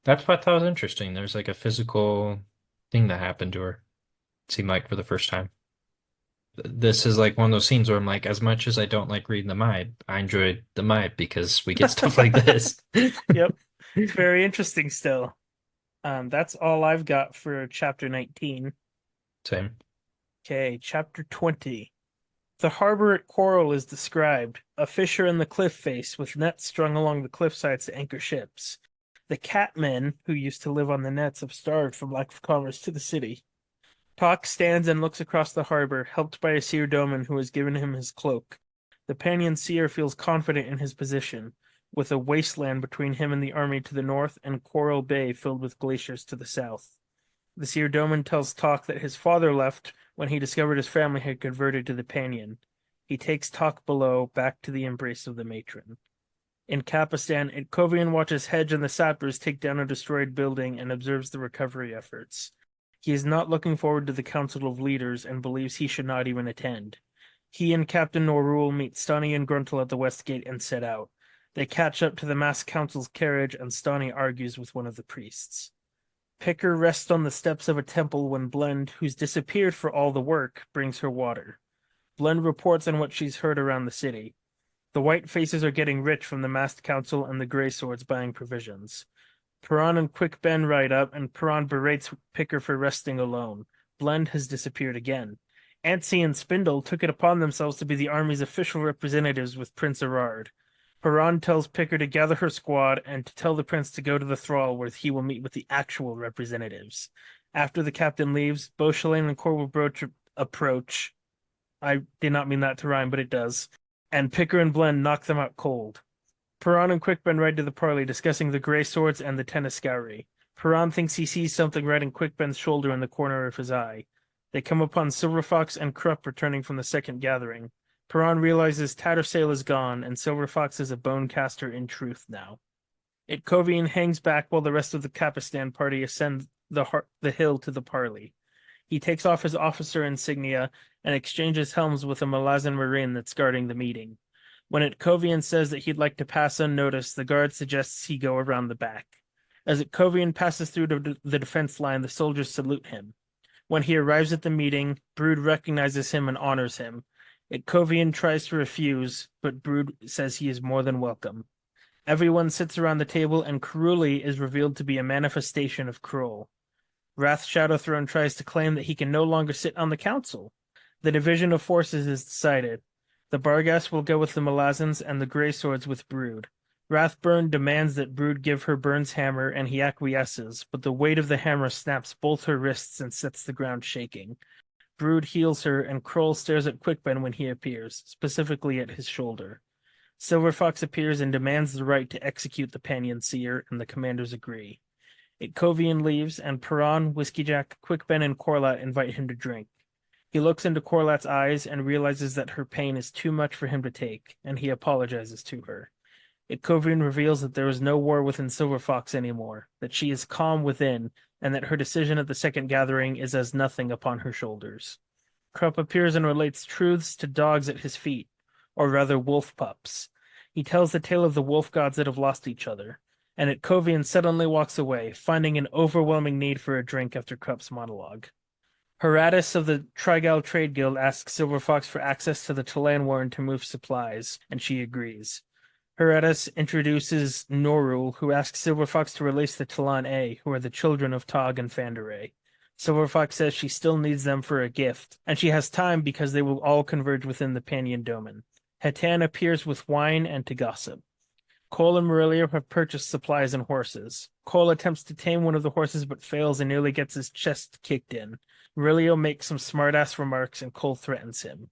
Speaker 2: That's what I thought was interesting. There's like a physical thing that happened to her. It seemed like for the first time. This is like one of those scenes where I'm like, as much as I don't like reading the MIB, I enjoyed the MIB because we get stuff like this.
Speaker 1: Yep. It's very interesting still. That's all I've got for chapter 19.
Speaker 2: Same.
Speaker 1: Okay, chapter 20. The harbor at Coral is described. A fissure in the cliff face with nets strung along the cliff sides to anchor ships. The catmen who used to live on the nets have starved from lack of commerce to the city. Tok stands and looks across the harbor, helped by a seer doman who has given him his cloak. The Panyan seer feels confident in his position, with a wasteland between him and the army to the north and Coral Bay filled with glaciers to the south. The seer doman tells Tok that his father left when he discovered his family had converted to the Panyan. He takes Talk below back to the embrace of the matron. In Kapistan, Itkovian watches Hedge and the sappers take down a destroyed building and observes the recovery efforts. He is not looking forward to the Council of Leaders and believes he should not even attend. He and Captain Norrul meet Stani and Gruntle at the west gate and set out. They catch up to the mass council's carriage and Stani argues with one of the priests. Picker rests on the steps of a temple when Blend, who's disappeared for all the work, brings her water. Blend reports on what she's heard around the city. The white faces are getting rich from the masked council and the gray swords buying provisions. Piran and Quick Ben ride up, and Piran berates Picker for resting alone. Blend has disappeared again. Antsy and Spindle took it upon themselves to be the army's official representatives with Prince Erard. Piran tells Picker to gather her squad and to tell the prince to go to the thrall where he will meet with the actual representatives. After the captain leaves, Beauchelin and Corbel approach. I did not mean that to rhyme, but it does. And Picker and Blend knock them out cold. Piran and Quickben ride to the parley, discussing the gray swords and the Tenniscourie. Piran thinks he sees something right in Quickben's shoulder in the corner of his eye. They come upon Silverfox and Kruppe returning from the second gathering. Piran realizes Tattersail is gone, and Silverfox is a bone caster in truth now. Itkovian hangs back while the rest of the Kapistan party ascend the hill to the parley. He takes off his officer insignia and exchanges helms with a Malazan marine that's guarding the meeting. When Itkovian says that he'd like to pass unnoticed, the guard suggests he go around the back. As Itkovian passes through the defense line, the soldiers salute him. When he arrives at the meeting, Brood recognizes him and honors him. Itkovian tries to refuse, but Brood says he is more than welcome. Everyone sits around the table, and Kruli is revealed to be a manifestation of Kroll. Wrath Shadowthrone tries to claim that he can no longer sit on the council. The division of forces is decided. The Barghast will go with the Malazans and the Grey Swords with Brood. Wrathburn demands that Brood give her Burn's hammer, and he acquiesces, but the weight of the hammer snaps both her wrists and sets the ground shaking. Brood heals her, and Kroll stares at Quickben when he appears, specifically at his shoulder. Silverfox appears and demands the right to execute the Panion Seer, and the commanders agree. Itkovian leaves, and Piran, Whiskeyjack, Quickben, and Korlat invite him to drink. He looks into Korlat's eyes and realizes that her pain is too much for him to take, and he apologizes to her. Itkovian reveals that there is no war within Silverfox anymore, that she is calm within, and that her decision at the second gathering is as nothing upon her shoulders. Kruppe appears and relates truths to dogs at his feet, or rather wolf pups. He tells the tale of the wolf gods that have lost each other, and Itkovian suddenly walks away, finding an overwhelming need for a drink after Kruppe's monologue. Heratus of the Trigal Trade Guild asks Silverfox for access to the Talan Warren to move supplies, and she agrees. Heratus introduces Norrul, who asks Silverfox to release the Talan A, who are the children of Tog and Fanderay. Silverfox says she still needs them for a gift, and she has time because they will all converge within the Panion Domain. Hatan appears with wine and to gossip. Cole and Murillo have purchased supplies and horses. Cole attempts to tame one of the horses but fails and nearly gets his chest kicked in. Murillo makes some smartass remarks and Cole threatens him.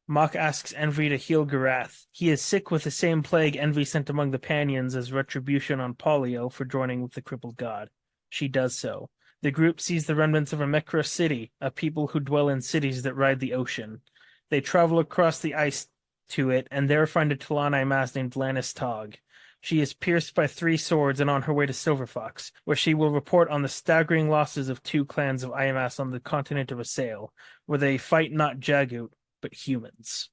Speaker 1: Mock asks Envy to heal Garath. He is sick with the same plague Envy sent among the Panions as retribution on Polio for joining with the crippled god. She does so. The group sees the remnants of a Mekra city, a people who dwell in cities that ride the ocean. They travel across the ice to it, and there find a Talani mass named Lannis Tog. She is pierced by 3 swords and on her way to Silverfox, where she will report on the staggering losses of 2 clans of Iamas on the continent of Assail, where they fight not Jagut, but humans.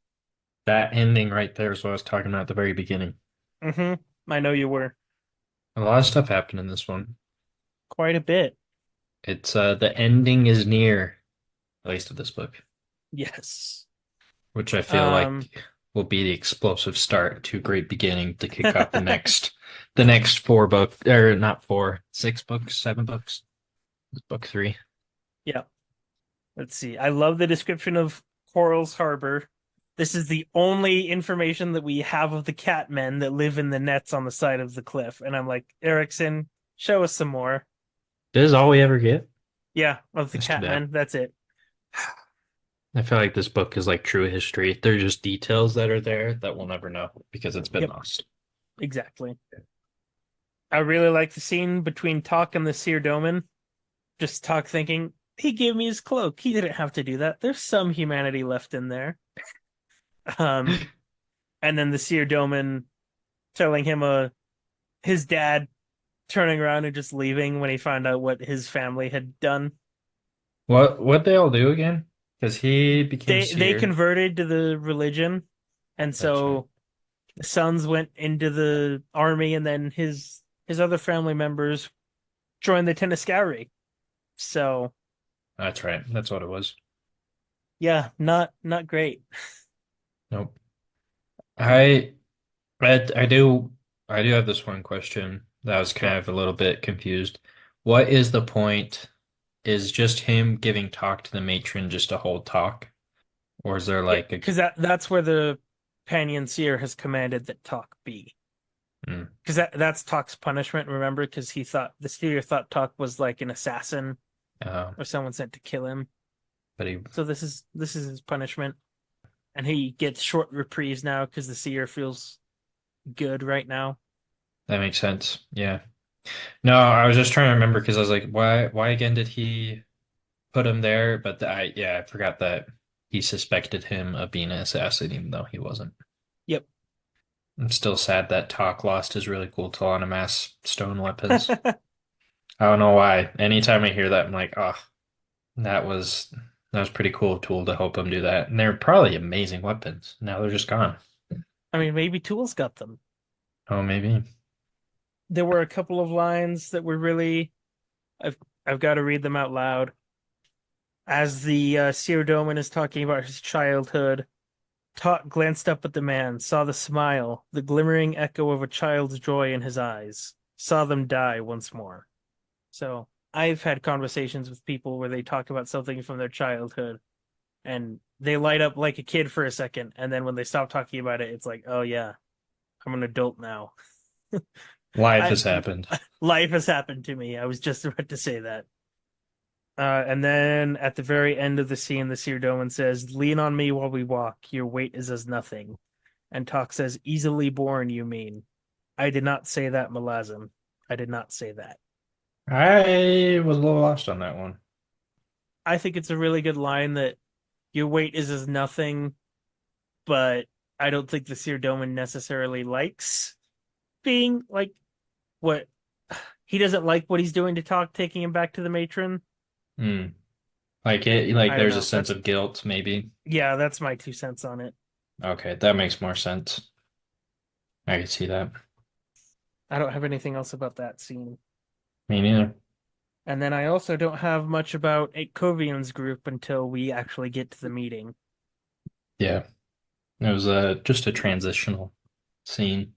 Speaker 2: That ending right there is what I was talking about at the very beginning.
Speaker 1: I know you were.
Speaker 2: A lot of stuff happened in this one.
Speaker 1: Quite a bit.
Speaker 2: It's the ending is near, at least of this book,
Speaker 1: Yes.
Speaker 2: which I feel like will be the explosive start to a great beginning to kick off the next 4 book, or not 4, 6 books, 7 books. Book 3.
Speaker 1: Yeah. Let's see. I love the description of Coral's Harbor. This is the only information that we have of the catmen that live in the nets on the side of the cliff. And I'm like, Erickson, show us some more.
Speaker 2: This is all we ever get?
Speaker 1: Yeah, of the catmen. That's it.
Speaker 2: I feel like this book is like true history. They're just details that are there that we'll never know because it's been lost.
Speaker 1: Exactly. I really like the scene between Talk and the Seer Doman. Just Talk thinking, he gave me his cloak. He didn't have to do that. There's some humanity left in there. Um, and then the Seer Doman telling him his dad turning around and just leaving when he found out what his family had done.
Speaker 2: What they all do again? Because he became
Speaker 1: They
Speaker 2: seer.
Speaker 1: converted to the religion, and
Speaker 2: That's right.
Speaker 1: so the sons went into the army, and then his other family members joined the Teniscari. So
Speaker 2: That's right. That's what it was.
Speaker 1: yeah, not great.
Speaker 2: Nope. I I do have this one question that I was kind
Speaker 1: What?
Speaker 2: of a little bit confused. What is the point? Is just him giving talk to the matron just to hold talk? Or is there
Speaker 1: Yeah,
Speaker 2: like a
Speaker 1: because that's where the Panyan Seer has commanded that Talk be.
Speaker 2: mm,
Speaker 1: Because that's Talk's punishment, remember? Because he thought the Seer thought Talk was like an assassin
Speaker 2: uh,
Speaker 1: or someone sent to kill him.
Speaker 2: but he
Speaker 1: So this is his punishment, and he gets short reprieves now because the Seer feels good right now.
Speaker 2: that makes sense. Yeah. No, I was just trying to remember because I was like, why again did he put him there? But I forgot that he suspected him of being an assassin even though he wasn't.
Speaker 1: Yep.
Speaker 2: I'm still sad that Talk lost his really cool tool on mass stone weapons. I don't know why. Anytime I hear that, I'm like, oh, that was that was pretty cool tool to help him do that. And they're probably amazing weapons. Now they're just gone.
Speaker 1: I mean, maybe Tools got them.
Speaker 2: Oh, maybe.
Speaker 1: There were a couple of lines that were really I've I've got to read them out loud. As the Seer Doman is talking about his childhood, Tot glanced up at the man, saw the smile, the glimmering echo of a child's joy in his eyes, saw them die once more. So I've had conversations with people where they talk about something from their childhood and they light up like a kid for a second, and then when they stop talking about it, it's like, oh yeah, I'm an adult now.
Speaker 2: Life
Speaker 1: I
Speaker 2: has happened.
Speaker 1: life has happened to me. I was just about to say that. And then at the very end of the scene, the Seer Doman says, "Lean on me while we walk. Your weight is as nothing." And Talk says, "Easily born, you mean?" I did not say that, Malazan. I did not say that.
Speaker 2: I was a little lost on that one.
Speaker 1: I think it's a really good line that your weight is as nothing, but I don't think the Seer Doman necessarily likes being like what he doesn't like what he's doing to Talk, taking him back to the matron.
Speaker 2: Hmm. Like
Speaker 1: I don't
Speaker 2: there's a
Speaker 1: know.
Speaker 2: sense
Speaker 1: That's
Speaker 2: of guilt, maybe.
Speaker 1: yeah, that's my 2 cents on it.
Speaker 2: Okay, that makes more sense. I can see that.
Speaker 1: I don't have anything else about that scene.
Speaker 2: Me neither.
Speaker 1: And then I also don't have much about Itkovian's group until we actually get to the meeting.
Speaker 2: Yeah, it was just a transitional scene.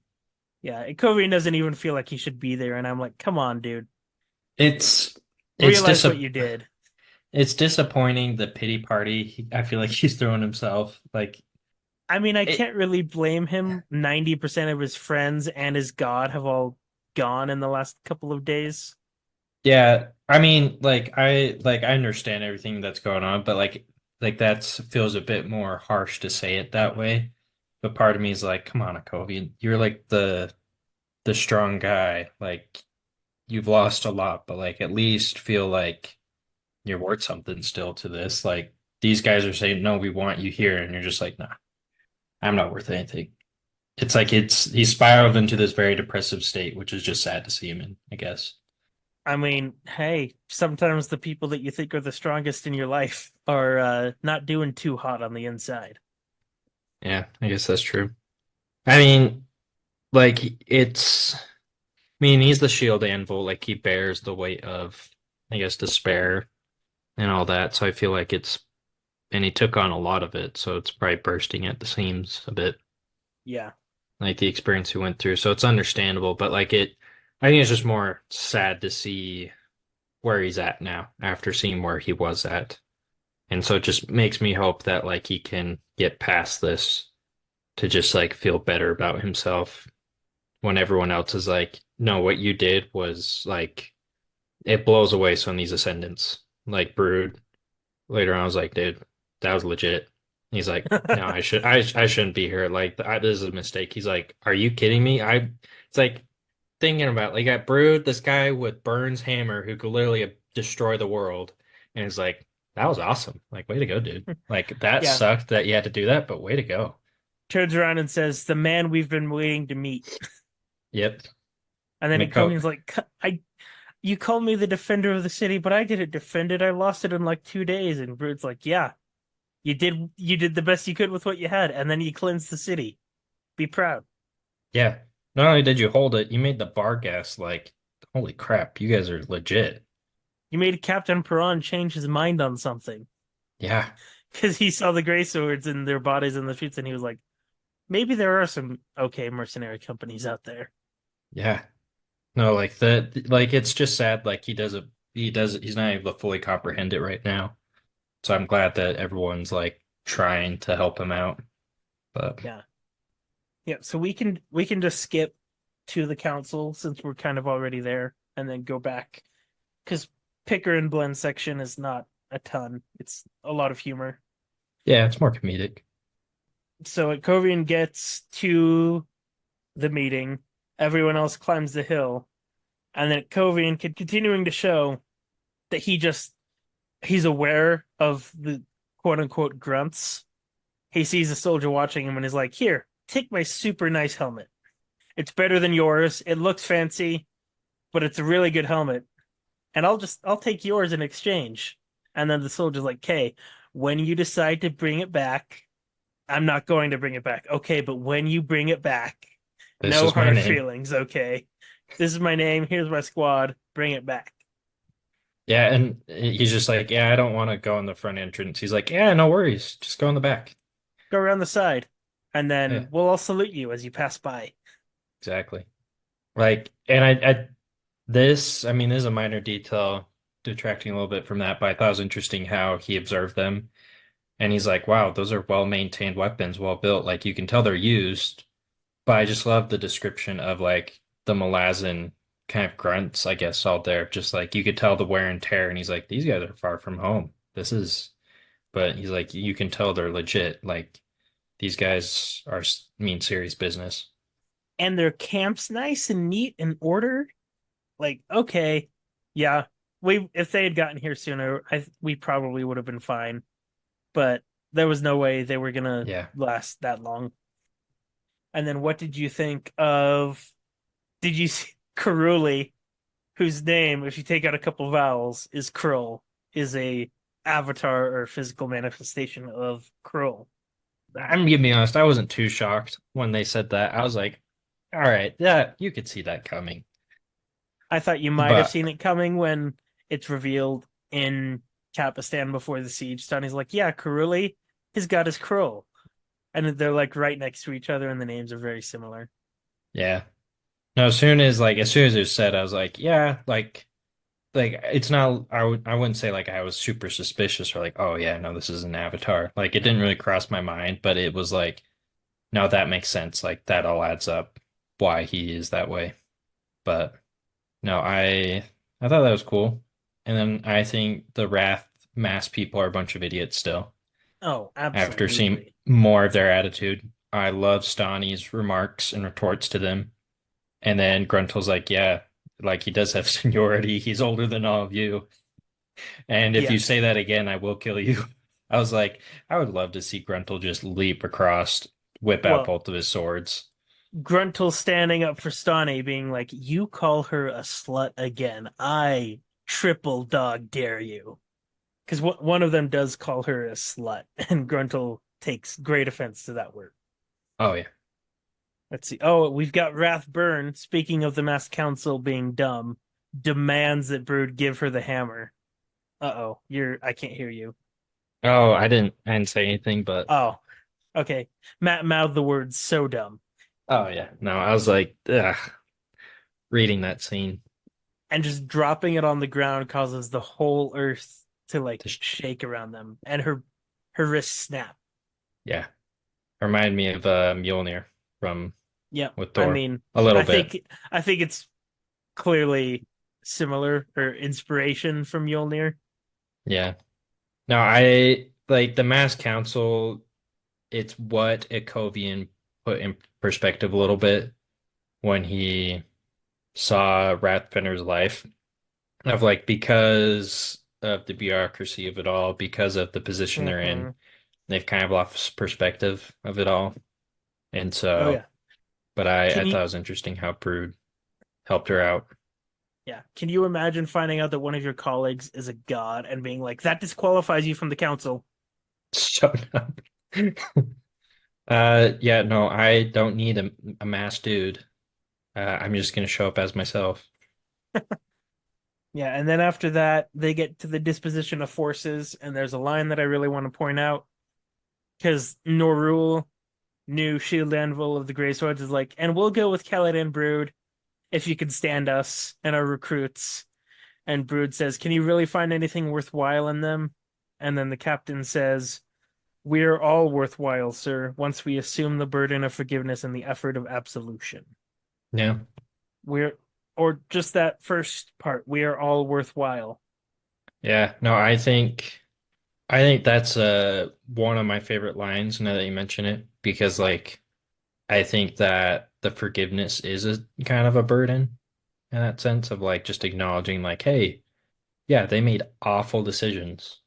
Speaker 1: Yeah, Itkovian doesn't even feel like he should be there, and I'm like, come on, dude.
Speaker 2: It's it's
Speaker 1: Realize
Speaker 2: dis
Speaker 1: what you did.
Speaker 2: it's disappointing the pity party. I feel like he's throwing himself. Like
Speaker 1: I mean, I
Speaker 2: it.
Speaker 1: can't really blame him. 90% of his friends and his god have all gone in the last couple of days.
Speaker 2: Yeah, I mean, I understand everything that's going on, but like that's feels a bit more harsh to say it that way. But part of me is like, come on, Kobe, you're like the strong guy. Like you've lost a lot, but like at least feel like you're worth something still to this. Like these guys are saying, no, we want you here, and you're just like, nah, I'm not worth anything. It's like he spiraled into this very depressive state, which is just sad to see him in, I guess.
Speaker 1: I mean, hey, sometimes the people that you think are the strongest in your life are not doing too hot on the inside.
Speaker 2: Yeah, I guess that's true. I mean, like it's I mean, he's the shield anvil, like he bears the weight of, I guess, despair and all that. So I feel like and he took on a lot of it, so it's probably bursting at the seams a bit,
Speaker 1: Yeah.
Speaker 2: like the experience he went through. So it's understandable, but I think it's just more sad to see where he's at now after seeing where he was at. And so it just makes me hope that like he can get past this to just like feel better about himself when everyone else is like, no, what you did was like it blows away some of these ascendants. Like Brood later on, I was like, dude, that was legit. He's like, no, I shouldn't be here. Like, this is a mistake. He's like, are you kidding me? It's like thinking about like at Brood, this guy with Burns hammer who could literally destroy the world, and he's like, that was awesome. Like, way to go, dude. Like that
Speaker 1: Yeah.
Speaker 2: sucked that you had to do that, but way to go.
Speaker 1: turns around and says, "The man we've been waiting to meet."
Speaker 2: Yep.
Speaker 1: And then
Speaker 2: Miko.
Speaker 1: Itkovian's like, you call me the defender of the city, but I didn't defend it. I lost it in like 2 days." And Brood's like, "Yeah, you did the best you could with what you had, and then you cleansed the city. Be proud."
Speaker 2: Yeah. Not only did you hold it, you made the bar guests like, holy crap, you guys are legit.
Speaker 1: You made Captain Perron change his mind on something
Speaker 2: Yeah.
Speaker 1: because he saw the gray swords and their bodies in the streets, and he was like, maybe there are some okay mercenary companies out there.
Speaker 2: Yeah. No, like that, like it's just sad. Like he's not able to fully comprehend it right now. So I'm glad that everyone's like trying to help him out. But
Speaker 1: Yeah. Yeah, so we can just skip to the council since we're kind of already there and then go back because picker and blend section is not a ton. It's a lot of humor.
Speaker 2: yeah, it's more comedic.
Speaker 1: So Itkovian gets to the meeting, everyone else climbs the hill, and then Itkovian continuing to show that he's aware of the quote unquote grunts. He sees a soldier watching him and is like, "Here, take my super nice helmet. It's better than yours. It looks fancy, but it's a really good helmet. And I'll take yours in exchange." And then the soldier's like, "Okay, when you decide to bring it back, I'm not going to bring it back. Okay, but when you bring it back,
Speaker 2: This
Speaker 1: no
Speaker 2: is my
Speaker 1: hard
Speaker 2: name.
Speaker 1: feelings, okay? This is my name. Here's my squad. Bring it back.
Speaker 2: Yeah, and he's just like, yeah, I don't want to go in the front entrance. He's like, yeah, no worries. Just go in the back.
Speaker 1: Go around the side, and
Speaker 2: Yeah,
Speaker 1: then we'll all salute you as you pass by."
Speaker 2: exactly. Like, and I mean, this is a minor detail detracting a little bit from that, but I thought it was interesting how he observed them. And he's like, wow, those are well-maintained weapons, well built. Like you can tell they're used. But I just love the description of like the Malazan kind of grunts, I guess, all there. Just like you could tell the wear and tear. And he's like, these guys are far from home. But he's like, you can tell they're legit. Like these guys mean serious business.
Speaker 1: And their camp's nice and neat and ordered. Like, okay, yeah, we if they had gotten here sooner, we probably would have been fine. But there was no way they were gonna
Speaker 2: Yeah.
Speaker 1: last that long. And then what did you think of? Did you see Karuli, whose name, if you take out a couple vowels, is Krull, is a avatar or physical manifestation of Krull?
Speaker 2: I'm gonna be honest, I wasn't too shocked when they said that. I was like, all right, yeah, you could see that coming.
Speaker 1: I thought you might have
Speaker 2: But
Speaker 1: seen it coming when it's revealed in Kapistan before the siege. Sonny's like, "Yeah, Karuli, he's got his Krull," and they're like right next to each other, and the names are very similar.
Speaker 2: yeah. No, as soon as it was said, I was like, yeah, like it's not I wouldn't say like I was super suspicious or like, oh yeah, no, this is an avatar. Like it didn't really cross my mind, but it was like, no, that makes sense. Like that all adds up why he is that way. But no, I thought that was cool. And then I think the Wrath mass people are a bunch of idiots still.
Speaker 1: Oh,
Speaker 2: After seeing
Speaker 1: absolutely.
Speaker 2: more of their attitude, I love Stani's remarks and retorts to them. And then Gruntel's like, yeah, like he does have seniority. He's older than all of you. And if
Speaker 1: Yeah.
Speaker 2: you say that again, I will kill you. I was like, I would love to see Gruntle just leap across, whip out
Speaker 1: Well,
Speaker 2: both of his swords.
Speaker 1: Gruntle standing up for Stani, being like, "You call her a slut again. I triple dog dare you." Because one of them does call her a slut, and Gruntle takes great offense to that word.
Speaker 2: Oh yeah.
Speaker 1: Let's see. Oh, we've got Rathburn. Speaking of the Mass Council being dumb, demands that Brood give her the hammer. Uh-oh, I can't hear you.
Speaker 2: Oh, I didn't say anything, but
Speaker 1: Oh, okay. Matt mouthed the words "so dumb,"
Speaker 2: oh yeah. No, I was like, ugh, reading that scene.
Speaker 1: and just dropping it on the ground causes the whole earth to like
Speaker 2: Just,
Speaker 1: shake around them, and her wrists snap.
Speaker 2: yeah. Remind me of Mjolnir from
Speaker 1: Yeah,
Speaker 2: with
Speaker 1: I
Speaker 2: Thor.
Speaker 1: mean,
Speaker 2: A little
Speaker 1: I
Speaker 2: bit.
Speaker 1: think I think it's clearly similar or inspiration from Mjolnir.
Speaker 2: Yeah. No, I like the Mass Council, it's what Itkovian put in perspective a little bit when he saw Ratfinner's life of like because of the bureaucracy of it all, because of the position they're in,
Speaker 1: Hmm.
Speaker 2: they've kind of lost perspective of it all. And
Speaker 1: Oh
Speaker 2: so,
Speaker 1: yeah.
Speaker 2: but I
Speaker 1: Can
Speaker 2: thought
Speaker 1: you
Speaker 2: it was interesting how Brood helped her out.
Speaker 1: yeah, can you imagine finding out that one of your colleagues is a god and being like, that disqualifies you from the council?
Speaker 2: Shut up. Yeah, no, I don't need a masked dude. I'm just gonna show up as myself.
Speaker 1: Yeah, and then after that, they get to the disposition of forces, and there's a line that I really want to point out because Norul, new Shield Anvil of the Grey Swords, is like, and we'll go with Kaladin Brood if you can stand us and our recruits. And Brood says, can you really find anything worthwhile in them? And then the captain says, we're all worthwhile, sir, once we assume the burden of forgiveness and the effort of absolution.
Speaker 2: Yeah.
Speaker 1: We're, or just that first part, we are all worthwhile.
Speaker 2: Yeah. No, I think that's one of my favorite lines now that you mention it because like I think that the forgiveness is a kind of a burden in that sense of like just acknowledging like, hey, yeah, they made awful decisions,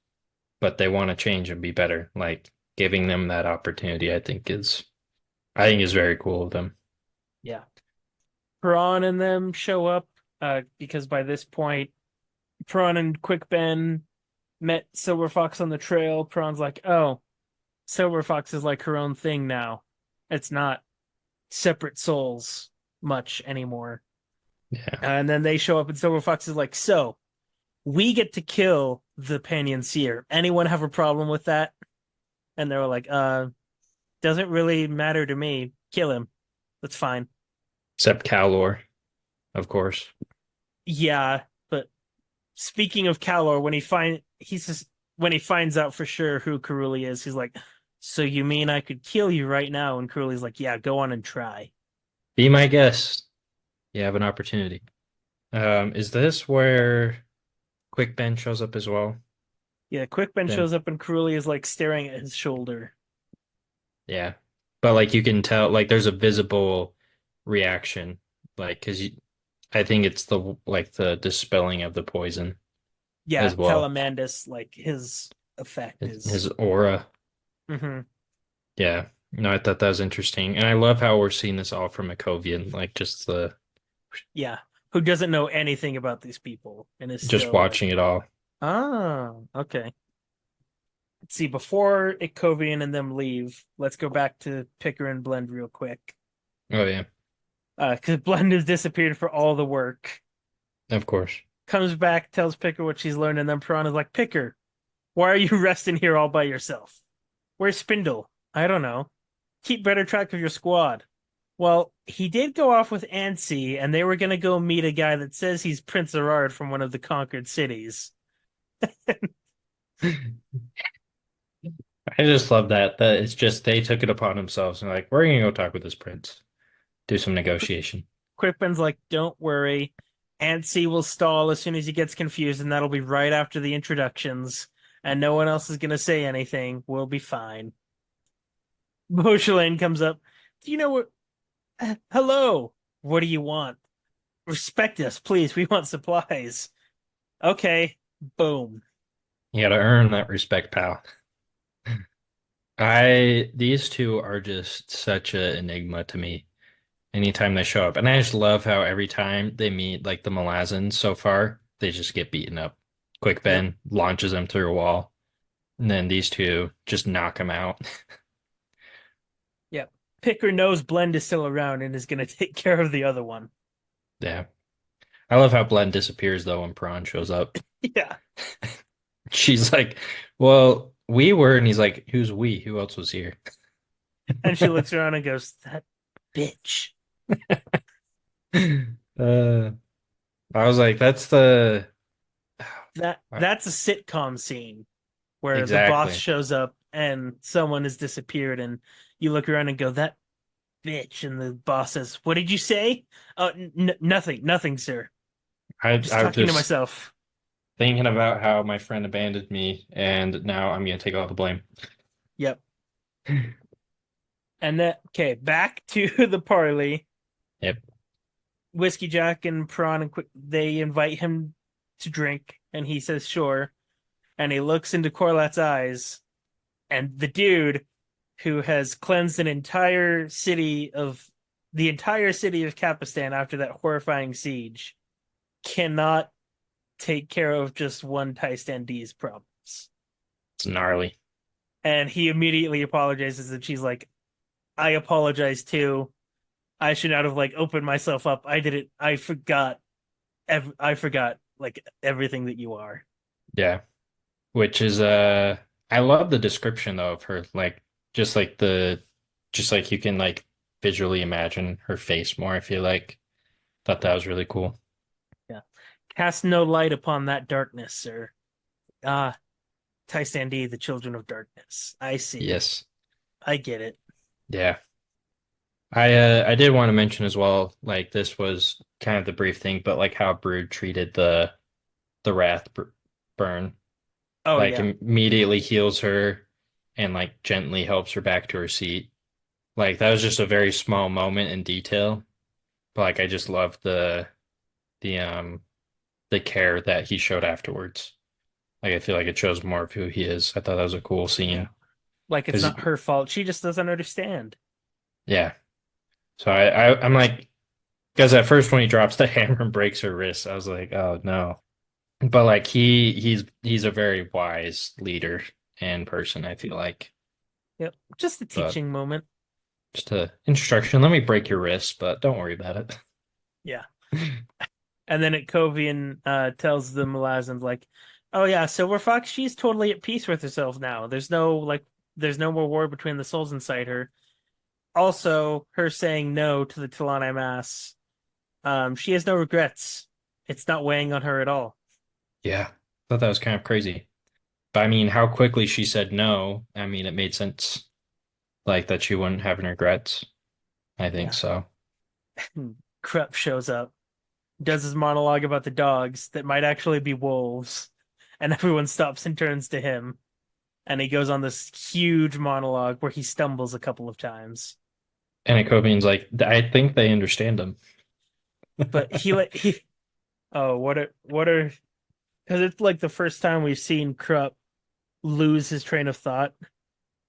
Speaker 2: but they want to change and be better. Like giving them that opportunity, I think is very cool of them.
Speaker 1: Yeah. Prawn and them show up because by this point, Prawn and Quick Ben met Silver Fox on the trail. Prawn's like, oh, Silver Fox is like her own thing now. It's not separate souls much anymore.
Speaker 2: Yeah.
Speaker 1: And then they show up, and Silver Fox is like, so we get to kill the Panyan Seer. Anyone have a problem with that? And they were like, doesn't really matter to me. Kill him. That's fine.
Speaker 2: Except Calor, of course.
Speaker 1: Yeah, but speaking of Calor, when he finds out for sure who Karuli is, he's like, so you mean I could kill you right now? And Karuli's like, yeah, go on and try.
Speaker 2: Be my guest. You have an opportunity. Is this where Quick Ben shows up as well?
Speaker 1: Yeah, Quick Ben
Speaker 2: Then
Speaker 1: shows up and Karuli is like staring at his shoulder.
Speaker 2: yeah. But like you can tell like there's a visible reaction like I think it's the like the dispelling of the poison
Speaker 1: Yeah,
Speaker 2: as well.
Speaker 1: Calamandus, like his effect is
Speaker 2: His aura.
Speaker 1: hmm
Speaker 2: Yeah. No, I thought that was interesting. And I love how we're seeing this all from Itkovian, like
Speaker 1: yeah, who doesn't know anything about these people and is
Speaker 2: just
Speaker 1: still like,
Speaker 2: watching it all.
Speaker 1: okay. Let's see, before Itkovian and them leave, let's go back to Picker and Blend real quick.
Speaker 2: Oh yeah,
Speaker 1: Because Blend has disappeared for all the work.
Speaker 2: of course.
Speaker 1: Comes back, tells Picker what she's learned, and then Piranha's like, Picker, why are you resting here all by yourself? Where's Spindle? I don't know. Keep better track of your squad. Well, he did go off with Ansi, and they were going to go meet a guy that says he's Prince Erard from one of the conquered cities.
Speaker 2: I just love that it's just they took it upon themselves and like we're gonna go talk with this prince, do some negotiation.
Speaker 1: Quippen's like, don't worry. Ansi will stall as soon as he gets confused, and that'll be right after the introductions, and no one else is going to say anything. We'll be fine. Beauchelin comes up. Do you know what? Hello. What do you want? Respect us, please. We want supplies. Okay. Boom.
Speaker 2: You gotta earn that respect, pal. I these two are just such an enigma to me anytime they show up. And I just love how every time they meet like the Malazans so far, they just get beaten up. Quick
Speaker 1: Yep.
Speaker 2: Ben launches them through a wall, and then these two just knock them out.
Speaker 1: Yep. Picker knows Blend is still around and is going to take care of the other one.
Speaker 2: Yeah. I love how Blend disappears though when Prawn shows up.
Speaker 1: Yeah.
Speaker 2: She's like, well, we were, and he's like, who's we? Who else was here?
Speaker 1: And she looks around and goes, that bitch.
Speaker 2: Uh, I was like, that's the
Speaker 1: That's a sitcom scene where the boss
Speaker 2: exactly.
Speaker 1: shows up and someone has disappeared and you look around and go, that bitch. And the boss says, what did you say? Oh, nothing, sir. Just
Speaker 2: I was
Speaker 1: talking to
Speaker 2: just
Speaker 1: myself.
Speaker 2: thinking about how my friend abandoned me, and now I'm gonna take all the blame.
Speaker 1: Yep. And then, okay, back to the parley.
Speaker 2: Yep.
Speaker 1: Whiskeyjack and Prawn and Quick, they invite him to drink, and he says, sure. And he looks into Korlat's eyes, and the dude who has cleansed the entire city of Capistan after that horrifying siege, cannot take care of just one Tystande's problems.
Speaker 2: It's gnarly.
Speaker 1: And he immediately apologizes, and she's like, I apologize too. I should not have like opened myself up. I did it. I forgot. I forgot like everything that you are.
Speaker 2: Yeah. Which is I love the description though of her, like just like the just like you can like visually imagine her face more, I feel like. Thought that was really cool.
Speaker 1: Yeah. Cast no light upon that darkness, sir. Ah, Tystandi, the children of darkness. I see.
Speaker 2: Yes.
Speaker 1: I get it.
Speaker 2: Yeah. I did want to mention as well, like this was kind of the brief thing, but like how Brood treated the burn,
Speaker 1: Oh
Speaker 2: like
Speaker 1: yeah.
Speaker 2: immediately heals her and like gently helps her back to her seat. Like that was just a very small moment in detail, but like I just love the the care that he showed afterwards. Like I feel like it shows more of who he is. I thought that was a cool
Speaker 1: Yeah.
Speaker 2: scene.
Speaker 1: Like it's
Speaker 2: 'Cause
Speaker 1: not her fault. She just doesn't understand.
Speaker 2: yeah. So I'm like, because at first when he drops the hammer and breaks her wrist, I was like, oh no. But like he's a very wise leader and person, I feel like.
Speaker 1: Yep. Just a
Speaker 2: But
Speaker 1: teaching moment.
Speaker 2: just a instruction, let me break your wrist, but don't worry about it.
Speaker 1: Yeah. And then Itkovian tells the Malazans like, "Oh yeah, Silver Fox, she's totally at peace with herself now. There's no more war between the souls inside her. Also, her saying no to the Talani Mass, she has no regrets. It's not weighing on her at all.
Speaker 2: Yeah. Thought that was kind of crazy. But I mean, how quickly she said no, I mean, it made sense. Like that she wouldn't have any regrets. I think
Speaker 1: Yeah."
Speaker 2: so.
Speaker 1: Krupp shows up, does his monologue about the dogs that might actually be wolves, and everyone stops and turns to him. And he goes on this huge monologue where he stumbles a couple of times.
Speaker 2: And Ikovian's like, I think they understand him.
Speaker 1: But he oh what are because it's like the first time we've seen Krupp lose his train of thought.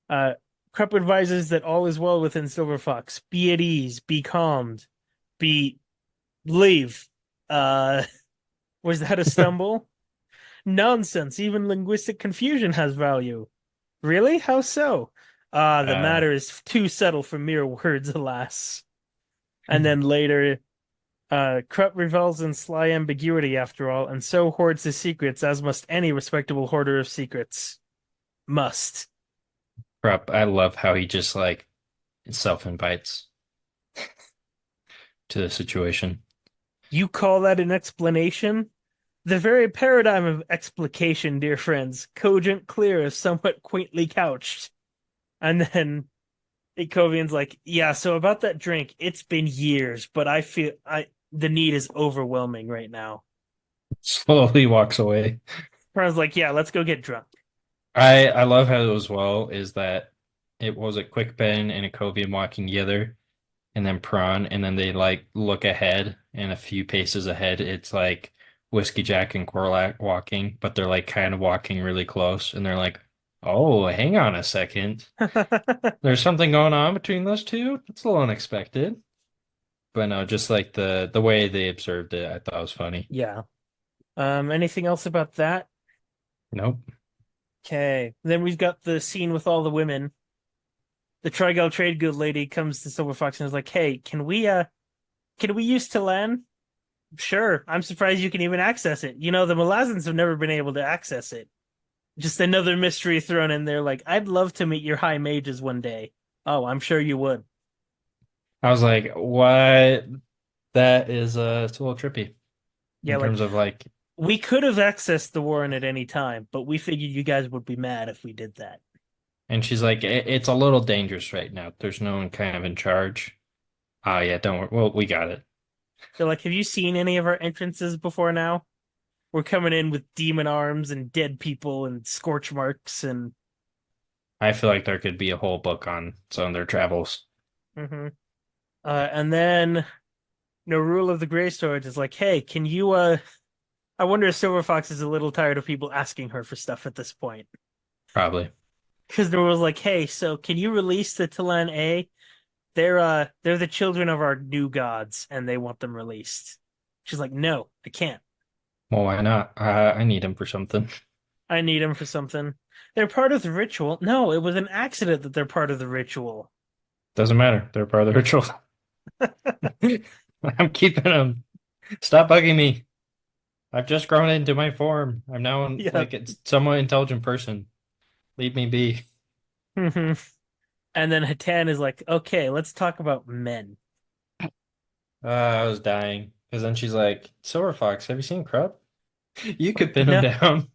Speaker 1: Uh Krupp advises that all is well within Silver Fox. Be at ease, be calmed, be leave. Uh was that a stumble? Nonsense, even linguistic confusion has value. Really? How so? Ah, the
Speaker 2: Uh,
Speaker 1: matter is too subtle for mere words, alas. And then later, Krupp revels in sly ambiguity after all, and so hoards his secrets, as must any respectable hoarder of secrets. Must.
Speaker 2: Krupp, I love how he just like self-invites to the situation.
Speaker 1: You call that an explanation? The very paradigm of explication, dear friends, cogent, clear, somewhat quaintly couched. And then Itkovian's like, yeah, so about that drink, it's been years, but I feel I the need is overwhelming right now.
Speaker 2: Slowly walks away.
Speaker 1: Fran's like, yeah, let's go get drunk.
Speaker 2: I love how it was well is that it was a quick Ben and a Ikovian walking together, and then Prawn, and then they like look ahead, and a few paces ahead, it's like Whiskeyjack and Korlat walking, but they're like kind of walking really close, and they're like, "Oh, hang on a second, there's something going on between those two. That's a little unexpected." But no, just like the way they observed it, I thought was funny.
Speaker 1: Yeah. Anything else about that?
Speaker 2: Nope.
Speaker 1: Okay. Then we've got the scene with all the women. The Trigel trade good lady comes to Silver Fox and is like, "Hey, can we use Talan? Sure. I'm surprised you can even access it. You know, the Malazans have never been able to access it. Just another mystery thrown in there. Like, I'd love to meet your high mages one day. Oh, I'm sure you would.
Speaker 2: I was like, "What?" That is it's a little trippy
Speaker 1: Yeah,
Speaker 2: in
Speaker 1: like
Speaker 2: terms of like,
Speaker 1: we could have accessed the Warren at any time, but we figured you guys would be mad if we did that.
Speaker 2: and she's like, It's a little dangerous right now. There's no one kind of in charge." Oh yeah, don't worry. Well, we got it.
Speaker 1: They're like, have you seen any of our entrances before now? We're coming in with demon arms and dead people and scorch marks and
Speaker 2: I feel like there could be a whole book on some of their travels.
Speaker 1: mhm. And then no rule of the Grey Swords is like, hey, can you I wonder if Silver Fox is a little tired of people asking her for stuff at this point.
Speaker 2: Probably.
Speaker 1: Because there was like, hey, so can you release the Talan A? They're the children of our new gods, and they want them released. She's like, no, I can't.
Speaker 2: Well, why not? I need him for something.
Speaker 1: I need them for something. They're part of the ritual. No, it was an accident that they're part of the ritual.
Speaker 2: Doesn't matter. They're part of the ritual. I'm keeping them. Stop bugging me. I've just grown into my form. I'm now
Speaker 1: Yeah.
Speaker 2: like a somewhat intelligent person. Leave me be.
Speaker 1: hmm And then Hatan is like, okay, let's talk about men.
Speaker 2: I was dying. Because then she's like, Silver Fox, have you seen Krupp? You could
Speaker 1: Like,
Speaker 2: pin him
Speaker 1: no,
Speaker 2: down.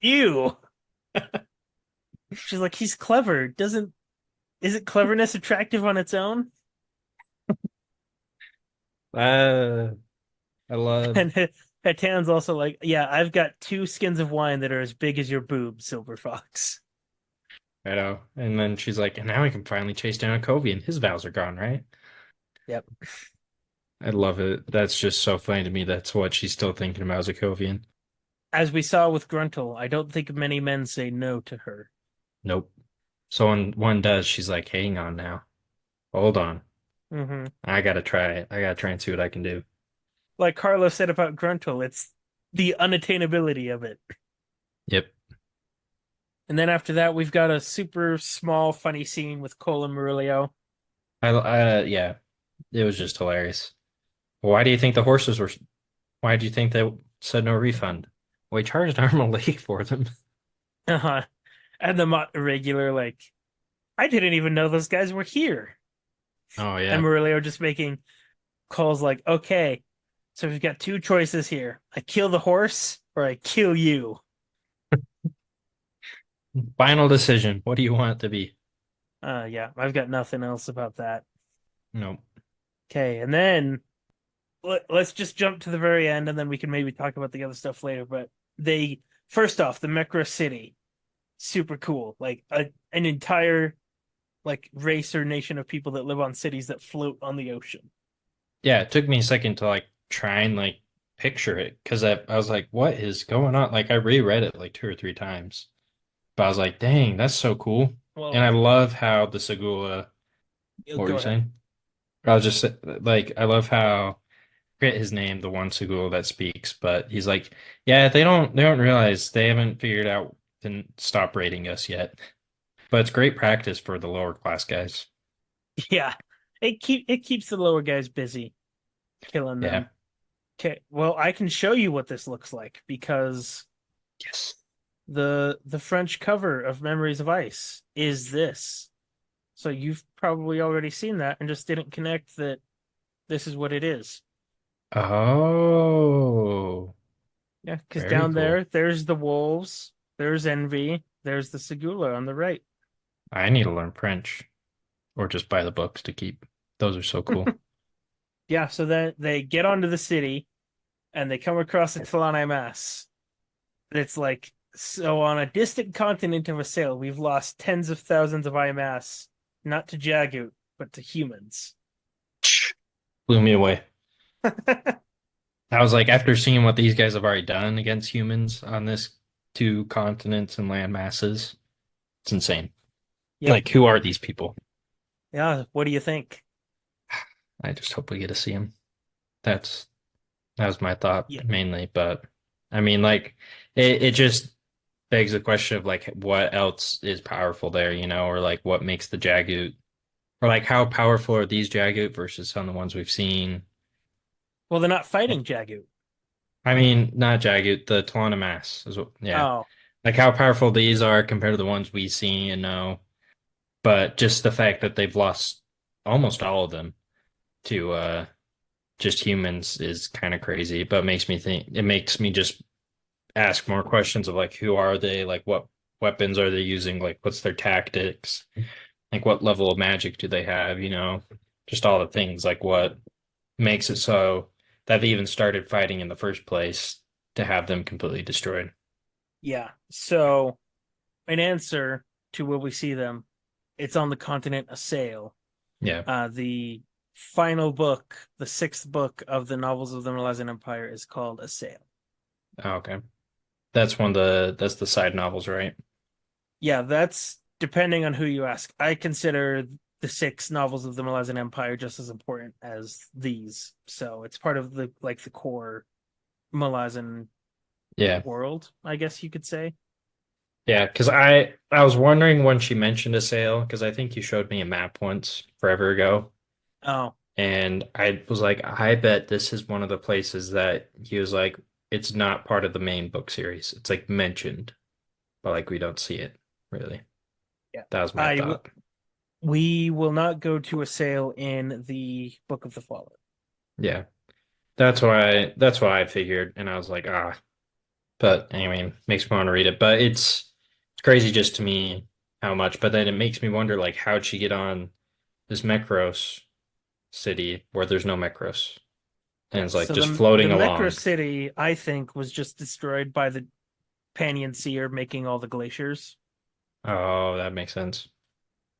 Speaker 1: ew. She's like, he's clever. Doesn't isn't cleverness attractive on its own?
Speaker 2: Uh, I love,
Speaker 1: And Hatan's also like, yeah, I've got two skins of wine that are as big as your boob, Silver Fox.
Speaker 2: I know. And then she's like, and now we can finally chase down Itkovian. His vows are gone, right?
Speaker 1: Yep.
Speaker 2: I love it. That's just so funny to me. That's what she's still thinking about Itkovian.
Speaker 1: As we saw with Gruntle, I don't think many men say no to her.
Speaker 2: Nope. So when one does, she's like, hang on now. Hold on.
Speaker 1: hmm
Speaker 2: I gotta try it. I gotta try and see what I can do.
Speaker 1: Like Carlos said about Gruntle, it's the unattainability of it.
Speaker 2: Yep.
Speaker 1: And then after that, we've got a super small, funny scene with Cole and Murillo.
Speaker 2: Yeah, it was just hilarious. Why do you think the horses were, why do you think they said no refund? Well, we charged arm and leg for them.
Speaker 1: Uh-huh. And the Mott irregular, like, I didn't even know those guys were here.
Speaker 2: Oh,
Speaker 1: And
Speaker 2: yeah.
Speaker 1: Murillo just making calls like, okay, so we've got two choices here. I kill the horse or I kill you.
Speaker 2: Final decision. What do you want it to be?
Speaker 1: Yeah, I've got nothing else about that.
Speaker 2: Nope.
Speaker 1: Okay, and then let's just jump to the very end and then we can maybe talk about the other stuff later. But they, first off, the Mekra City, super cool. Like an entire like race or nation of people that live on cities that float on the ocean.
Speaker 2: Yeah, it took me a second to like try and like picture it because I was like, what is going on? Like I reread it like two or three times, but I was like, dang, that's so cool. And
Speaker 1: Well,
Speaker 2: I love how the Segula,
Speaker 1: you'll
Speaker 2: what were
Speaker 1: go
Speaker 2: you
Speaker 1: ahead.
Speaker 2: saying? I was just like, I love how I forget his name, the one Segula that speaks, but he's like, yeah, they don't realize they haven't figured out to stop rating us yet. But it's great practice for the lower class guys.
Speaker 1: Yeah, it keeps the lower guys busy killing
Speaker 2: Yeah.
Speaker 1: them. Okay, well, I can show you what this looks like because
Speaker 2: Yes.
Speaker 1: the French cover of Memories of Ice is this. So you've probably already seen that and just didn't connect that this is what it is.
Speaker 2: Oh,
Speaker 1: Yeah, because
Speaker 2: very
Speaker 1: down
Speaker 2: cool.
Speaker 1: there, there's the wolves, there's Envy, there's the Segula on the right.
Speaker 2: I need to learn French or just buy the books to keep. Those are so cool.
Speaker 1: Yeah, so then they get onto the city and they come across the Talanai Mass. It's like, so on a distant continent of a sail, we've lost tens of thousands of IMAS, not to Jagut, but to humans.
Speaker 2: Blew me away. I was like, after seeing what these guys have already done against humans on this two continents and land masses, it's insane.
Speaker 1: Yep.
Speaker 2: Like, who are these people?
Speaker 1: Yeah, what do you think?
Speaker 2: I just hope we get to see them. That's that was my thought
Speaker 1: Yeah.
Speaker 2: mainly, but I mean, like, it just begs the question of like, what else is powerful there, or like, what makes the Jagut, or like, how powerful are these Jagut versus some of the ones we've seen?
Speaker 1: Well, they're not fighting Jagut.
Speaker 2: I mean, not Jagut, the Talana Mass is what, yeah.
Speaker 1: Oh,
Speaker 2: Like how powerful these are compared to the ones we see and know. But just the fact that they've lost almost all of them to just humans is kind of crazy, but it makes me just ask more questions of like who are they? Like what weapons are they using? Like what's their tactics? Like what level of magic do they have, Just all the things like what makes it so that they even started fighting in the first place to have them completely destroyed.
Speaker 1: yeah. So, an answer to where we see them, it's on the continent Assail.
Speaker 2: Yeah.
Speaker 1: The final book, the sixth book of the novels of the Malazan Empire, is called Assail.
Speaker 2: Oh, okay. That's the side novels, right?
Speaker 1: Yeah, that's depending on who you ask. I consider the six novels of the Malazan Empire just as important as these. So it's part of the like the core Malazan
Speaker 2: Yeah.
Speaker 1: world, I guess you could say.
Speaker 2: Yeah, because I was wondering when she mentioned a sale, because I think you showed me a map once forever ago.
Speaker 1: Oh,
Speaker 2: And I was like, I bet this is one of the places that he was like, it's not part of the main book series. It's like mentioned, but like we don't see it really.
Speaker 1: yeah.
Speaker 2: That was my
Speaker 1: I w
Speaker 2: thought.
Speaker 1: we will not go to a sale in the Book of the Fallen.
Speaker 2: Yeah. That's why I figured. And I was like, ah, but anyway, makes me want to read it. But it's crazy just to me how much. But then it makes me wonder like how'd she get on this Mekros city where there's no Mekros? And
Speaker 1: Yeah.
Speaker 2: it's like
Speaker 1: So
Speaker 2: just
Speaker 1: the
Speaker 2: floating
Speaker 1: Mekra
Speaker 2: along.
Speaker 1: city, I think, was just destroyed by the Panion Seer making all the glaciers.
Speaker 2: Oh, that makes sense.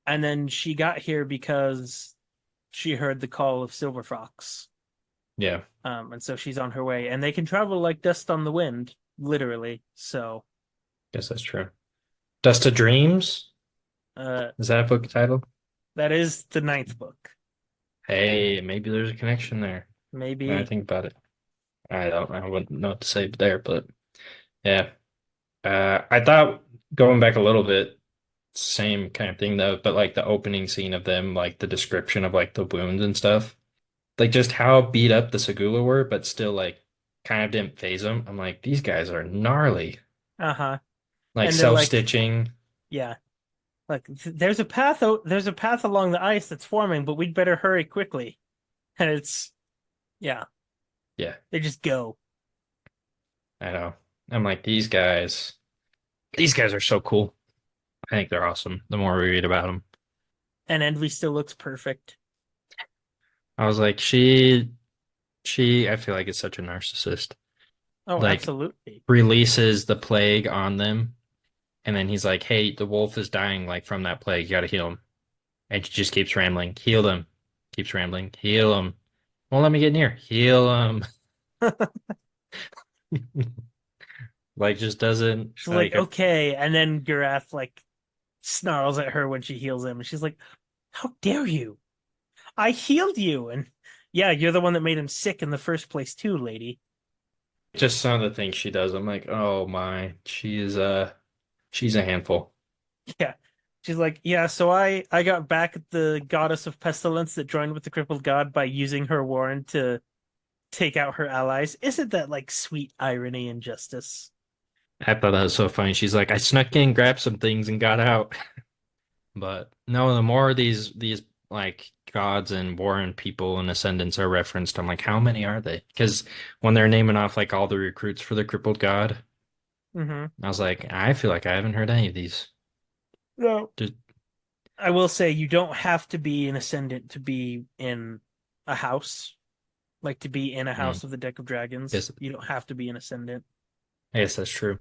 Speaker 1: And then she got here because she heard the call of Silver Fox.
Speaker 2: Yeah,
Speaker 1: And so she's on her way. And they can travel like dust on the wind, literally. So
Speaker 2: guess that's true. Dust of Dreams?
Speaker 1: uh
Speaker 2: Is that a book title?
Speaker 1: that is the ninth book.
Speaker 2: Hey, maybe there's a connection there. When I
Speaker 1: Maybe.
Speaker 2: think about it. I wouldn't know what to say there, but yeah. I thought going back a little bit, same kind of thing though, but like the opening scene of them, like the description of like the wounds and stuff, like just how beat up the Segula were, but still like kind of didn't phase them. I'm like, these guys are gnarly.
Speaker 1: Uh-huh.
Speaker 2: Like
Speaker 1: And they're like,
Speaker 2: self-stitching.
Speaker 1: yeah. Like there's a path along the ice that's forming, but we'd better hurry quickly. And it's yeah,
Speaker 2: Yeah,
Speaker 1: they just go.
Speaker 2: I know. I'm like, these guys are so cool. I think they're awesome. The more we read about them,
Speaker 1: And Envy still looks perfect.
Speaker 2: I was like, I feel like it's such a narcissist.
Speaker 1: Oh,
Speaker 2: Like,
Speaker 1: absolutely.
Speaker 2: releases the plague on them, and then he's like, "Hey, the wolf is dying, like from that plague. You got to heal him." And she just keeps rambling, "Heal them." Keeps rambling, "Heal him." Won't let me get near. Heal him. Like, just doesn't
Speaker 1: She's like,
Speaker 2: like.
Speaker 1: okay. And then Giraff like snarls at her when she heals him. And she's like, how dare you? I healed you. And yeah, you're the one that made him sick in the first place, too, lady.
Speaker 2: Just some of the things she does. I'm like, oh my, she's a handful.
Speaker 1: Yeah. She's like, yeah, so I got back at the goddess of pestilence that joined with the crippled god by using her warrant to take out her allies. Isn't that like sweet irony and justice?
Speaker 2: I thought that was so funny. She's like, I snuck in, grabbed some things, and got out. But no, the more these like gods and warren people and ascendants are referenced, I'm like, how many are they? Because when they're naming off like all the recruits for the crippled god,
Speaker 1: Mm-hmm.
Speaker 2: I was like, I feel like I haven't heard any of these.
Speaker 1: No.
Speaker 2: Just,
Speaker 1: I will say you don't have to be an ascendant to be in a house, like to be in a
Speaker 2: mm,
Speaker 1: house of the Deck of Dragons.
Speaker 2: guess
Speaker 1: You don't have to be an ascendant.
Speaker 2: I guess that's true.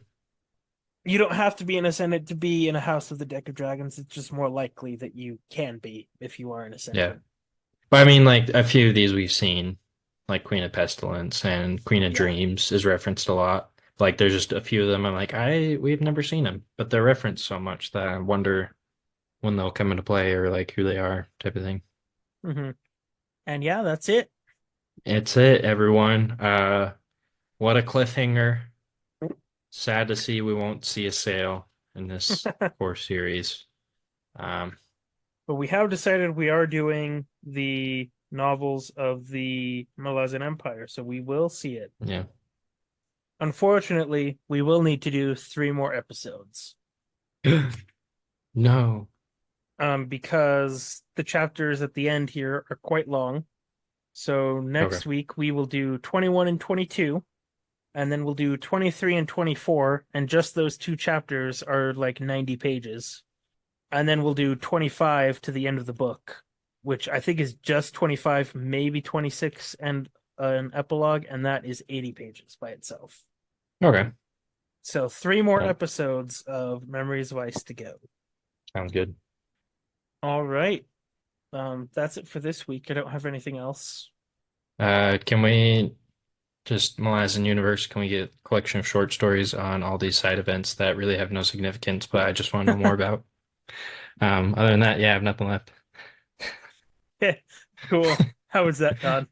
Speaker 1: You don't have to be an ascendant to be in a house of the Deck of Dragons. It's just more likely that you can be if you are an
Speaker 2: Yeah.
Speaker 1: ascendant.
Speaker 2: But I mean, like a few of these we've seen, like Queen of Pestilence and Queen of
Speaker 1: Yeah.
Speaker 2: Dreams is referenced a lot. Like there's just a few of them I'm like, we've never seen them, but they're referenced so much that I wonder when they'll come into play or like who they are type of thing.
Speaker 1: Hmm. And yeah, that's it.
Speaker 2: It's it, everyone. What a cliffhanger. Sad to see we won't see a sale in this core series. Um,
Speaker 1: But we have decided we are doing the novels of the Malazan Empire, so we will see it.
Speaker 2: yeah.
Speaker 1: Unfortunately, we will need to do three more episodes.
Speaker 2: No.
Speaker 1: Because the chapters at the end here are quite long. So
Speaker 2: Okay.
Speaker 1: next week we will do 21 and 22, and then we'll do 23 and 24, and just those two chapters are like 90 pages. And then we'll do 25 to the end of the book, which I think is just 25, maybe 26, and an epilogue, and that is 80 pages by itself.
Speaker 2: Okay.
Speaker 1: So three more
Speaker 2: Well,
Speaker 1: episodes of Memories of Ice to go.
Speaker 2: sounds good.
Speaker 1: All right. That's it for this week. I don't have anything else.
Speaker 2: Can we just Malazan Universe, can we get a collection of short stories on all these side events that really have no significance, but I just want to know more about? Other than that, yeah, I have nothing left.
Speaker 1: Yeah, cool. How was that, Todd?